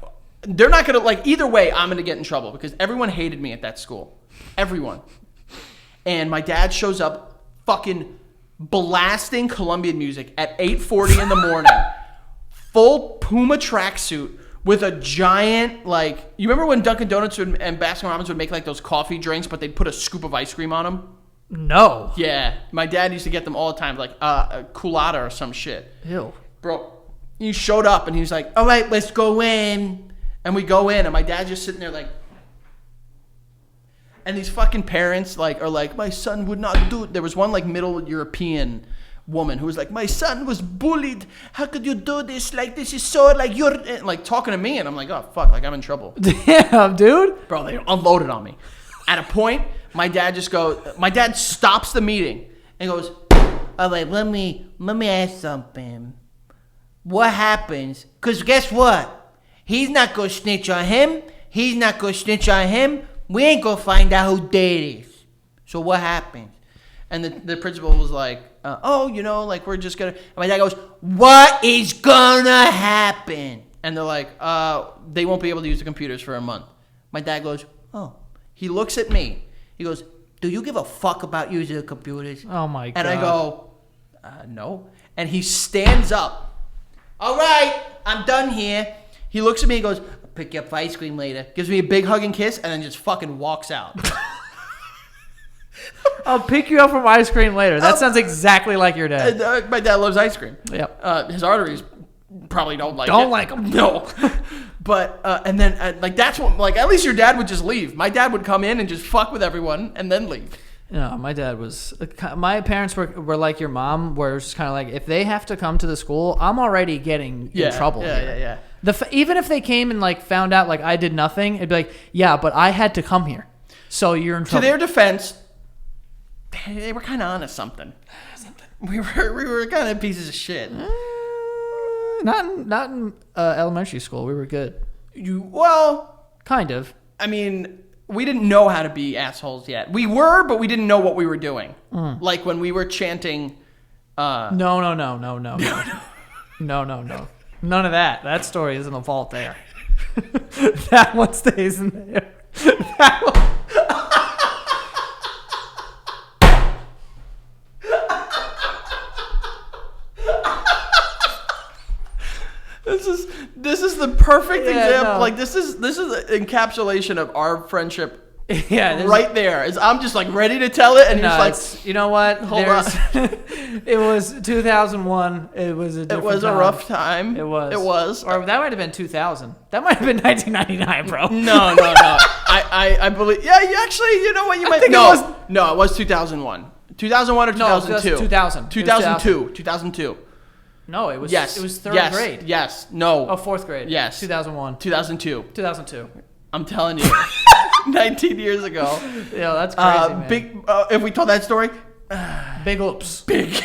they're not going to, like, either way, I'm going to get in trouble because everyone hated me at that school. Everyone. And my dad shows up fucking blasting Colombian music at 8:40 in the morning, full Puma tracksuit with a giant, like, you remember when Dunkin' Donuts and Baskin Robbins would make, like, those coffee drinks, but they'd put a scoop of ice cream on them? No. Yeah. My dad used to get them all the time, like, a culotta or some shit. Ew. Bro. He showed up and he was like, all right, let's go in. And we go in and my dad's just sitting there like, and these fucking parents are like, my son would not do it. There was one like middle European woman who was like, my son was bullied. How could you do this? Like, this is so, like, you're like talking to me. And I'm like, oh, fuck, like I'm in trouble. Damn, dude. Bro, they unloaded on me. At a point, my dad stops the meeting and goes, all right, let me ask something. What happens? Because guess what? He's not going to snitch on him. He's not going to snitch on him. We ain't going to find out who did it. So what happens? And the principal was like, like, we're just going to... And my dad goes, what is going to happen? And they're like, they won't be able to use the computers for a month. My dad goes, oh. He looks at me. He goes, do you give a fuck about using the computers? Oh, my God. And I go, no. And he stands up. All right, I'm done here. He looks at me and goes, I'll pick you up for ice cream later. Gives me a big hug and kiss, and then just fucking walks out. I'll pick you up from ice cream later. That sounds exactly like your dad. My dad loves ice cream. Yep. His arteries probably don't like them. No. But, and then, that's what, like, at least your dad would just leave. My dad would come in and just fuck with everyone and then leave. No, my dad was... My parents were like your mom, where it's kind of like, if they have to come to the school, I'm already getting in trouble. Yeah. Even if they came and like found out like I did nothing, it'd be like, yeah, but I had to come here. So you're in trouble. To their defense, they were kind of onto something. We were kind of pieces of shit. Not in elementary school. We were good. Kind of. I mean... We didn't know how to be assholes yet. We were, but we didn't know what we were doing. Like when we were chanting... No. No. None of that. That story isn't a vault there. That one stays in there. That one... This is the perfect example. No. Like this is an encapsulation of our friendship. Yeah, right there. I'm just like ready to tell it, and you're just like, you know what? Hold on. It was 2001. It was a rough time. It was. Or that might have been 2000. That might have been 1999, bro. No. I believe. Yeah, actually, you know what? You might. No, it was 2001. 2001 or 2002. No, 2000. 2002. No, it was. Yes. It was third grade. Yes. No. Oh, fourth grade. Yes. 2001. 2002. I'm telling you, 19 years ago. Yeah, that's crazy, man. If we told that story, Big whoops. Big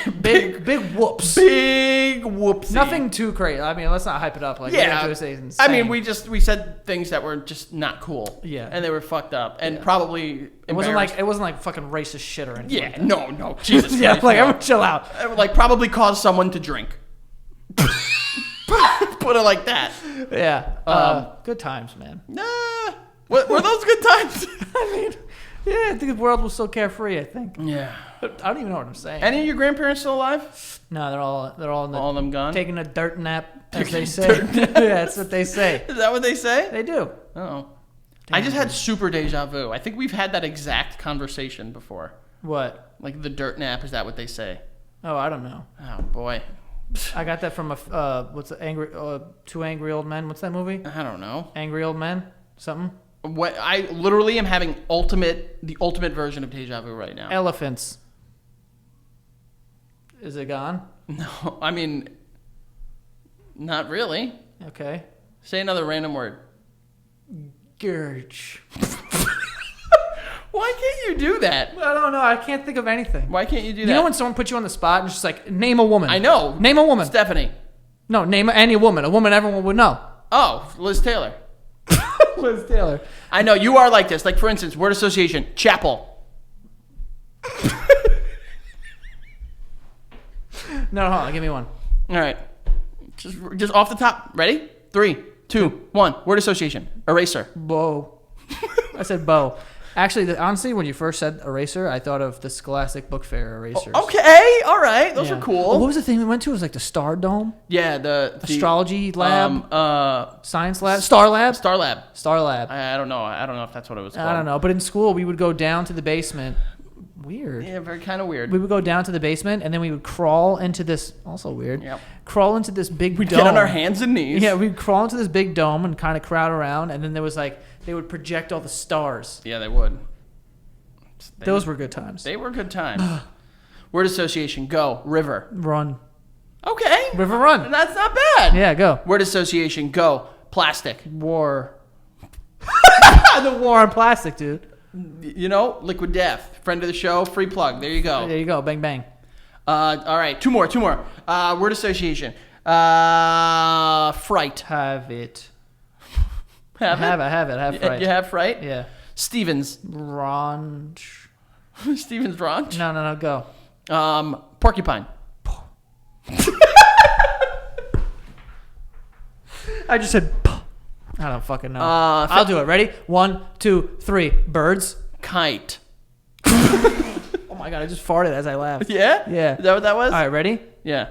whoops. Big whoopsie. Nothing too crazy. I mean, let's not hype it up. Like, Yeah. we say insane. I mean, we said things that were just not cool. Yeah. And they were fucked up and probably It wasn't like fucking racist shit or anything. Yeah, like that. no. Jesus Yeah, Christ. like, no. everyone chill out. It would, like, probably cause someone to drink. Put it like that. Yeah. Good times, man. Nah. Were those good times? I mean, yeah, I think the world was so carefree, I think. Yeah. I don't even know what I'm saying. Any of your grandparents still alive? No, they're all in the, All of them gone? taking a dirt nap, as they say. Yeah, that's what they say. Is that what they say? They do. Oh. I just had super deja vu. I think we've had that exact conversation before. What? Like the dirt nap, is that what they say? Oh, I don't know. Oh, boy. I got that from what's the angry Two Angry Old Men? What's that movie? I don't know. Angry Old Men? Something? What I literally am having the ultimate version of deja vu right now. Elephants. Is it gone? No, I mean, not really. Okay. Say another random word. Gurge. Why can't you do that? I don't know. I can't think of anything. Why can't you do that? You know when someone puts you on the spot and just like, name a woman. I know. Name a woman. Stephanie. No, name any woman. A woman everyone would know. Oh, Liz Taylor. Liz Taylor. I know, you are like this. Like, for instance, word association, chapel. No, hold on. Give me one. All right. Just off the top. Ready? 3, 2, 1. Word association, eraser. Bow. I said bow. Actually, honestly, when you first said eraser, I thought of the Scholastic Book Fair erasers. Okay, all right. Those are cool. Oh, what was the thing we went to? It was like the Star Dome? Yeah, the Astrology lab? Science lab? Star Lab. Star lab. I don't know. I don't know if that's what it was called. I don't know. But in school, we would go down to the basement. Weird. Yeah, very kind of weird. We would go down to the basement, and then we would crawl into this, also weird, Yep. crawl into this big dome. Get on our hands and knees. Yeah, we'd crawl into this big dome and kind of crowd around, and then there was like, they would project all the stars. Yeah, they would. Those were good times. They were good times. Word association, go. River. Run. Okay. River run. That's not bad. Yeah, go. Word association, go. Plastic. War. The war on plastic, dude. You know, Liquid Death. Friend of the show, free plug. There you go. There you go. Bang, bang. All right, two more. Word association. Fright. Have it. Have it? I have it. I have fright. You have fright? Yeah. Stevens. Ranch. Stevens Ranch? No, go. Porcupine. I just said, I don't fucking know. I'll do it. Ready? 1, 2, 3. Birds. Kite. Oh my God, I just farted as I laughed. Yeah? Yeah. Is that what that was? All right, ready? Yeah.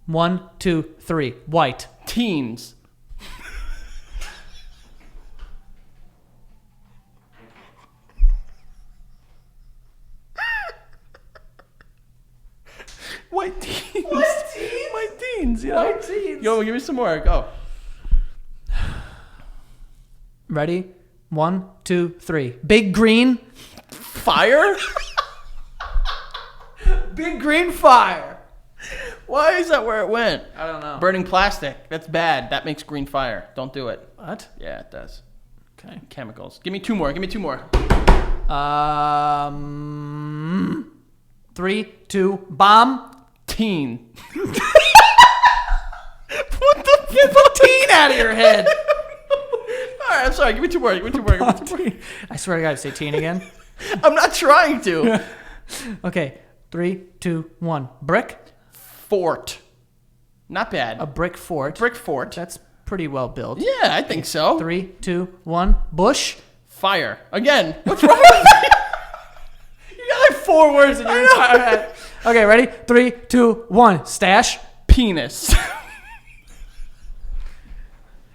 1, 2, 3. White. Teens. White teens. White teens? White teens, you know? White teens. Yo, give me some more. Go. Ready? 1, 2, 3. Big green. Fire? Big green fire. Why is that where it went? I don't know. Burning plastic. That's bad. That makes green fire. Don't do it. What? Yeah, it does. Okay. Chemicals. Give me two more. 3, 2. Bomb. Teen. What the? Get the teen out of your head. All right, I'm sorry. Give me two more. I swear to God, say teen again. I'm not trying to. Okay. 3, 2, 1. Brick. Fort. Not bad. A brick fort. Brick fort. That's pretty well built. Yeah, I think so. 3, 2, 1. Bush. Fire. Again. What's wrong with you? You got like 4 words in your entire head. Okay, ready? 3, 2, 1. Stash. Penis.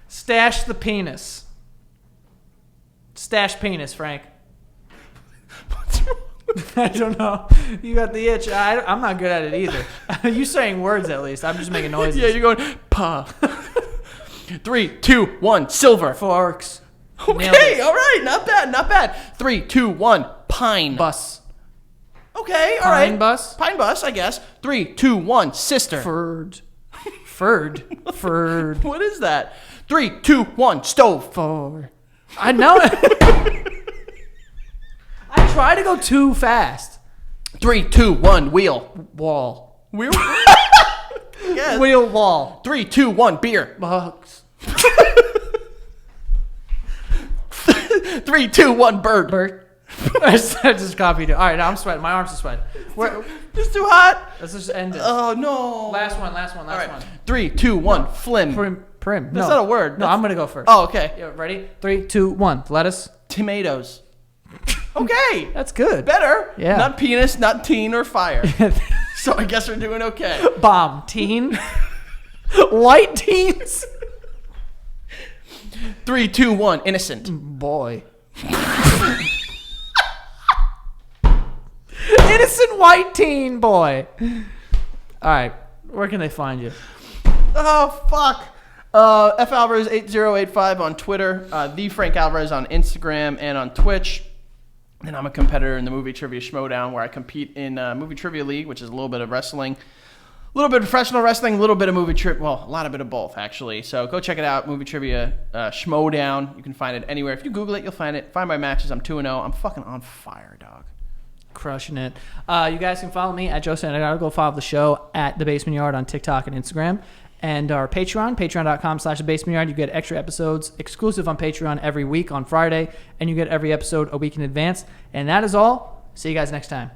Stash the penis. Stash penis, Frank. What's wrong? I don't know. You got the itch. I'm not good at it either. You saying words at least. I'm just making noises. Yeah, you're going, pa. 3, 2, 1. Silver. Forks. Okay, all right. Not bad. 3, 2, 1. Pine. Bus. Okay, all right. Pine bus. Pine bus, I guess. 3, 2, 1. Sister. Furred. Furred. What is that? 3, 2, 1. Stove. I know it. I try to go too fast. 3, 2, 1, wheel. Wall. Wheel? Yes. Wheel wall. 3, 2, 1, beer. Bugs. 3, 2, 1, bird. Bird. I just copied it. All right, now I'm sweating. My arms are sweating. It's too hot. Let's just end it. Oh, no. Last one. All right. 3, 2, 1, flim. Prim. That's not a word. No, I'm going to go first. Oh, okay. Yeah, ready? 3, 2, 1. Lettuce. Tomatoes. Okay. That's good. Better. Yeah. Not penis, not teen, or fire. So I guess we're doing okay. Bomb. Teen. White teens. 3, 2, 1, innocent. Boy. Innocent white teen boy. All right. Where can they find you? Oh, fuck. F Alvarez 8085 on Twitter. The Frank Alvarez on Instagram and on Twitch. And I'm a competitor in the Movie Trivia Schmodown, where I compete in Movie Trivia League, which is a little bit of wrestling, a little bit of professional wrestling, a little bit of movie trivia. Well, a lot of bit of both, actually. So go check it out, Movie Trivia Schmodown. You can find it anywhere. If you Google it, you'll find it. Find my matches. I'm 2-0. I'm fucking on fire, dog. Crushing it. You guys can follow me at Joe Santagato. Go follow the show at The Basement Yard on TikTok and Instagram. And our Patreon, patreon.com/thebasementyard. You get extra episodes exclusive on Patreon every week on Friday. And you get every episode a week in advance. And that is all. See you guys next time.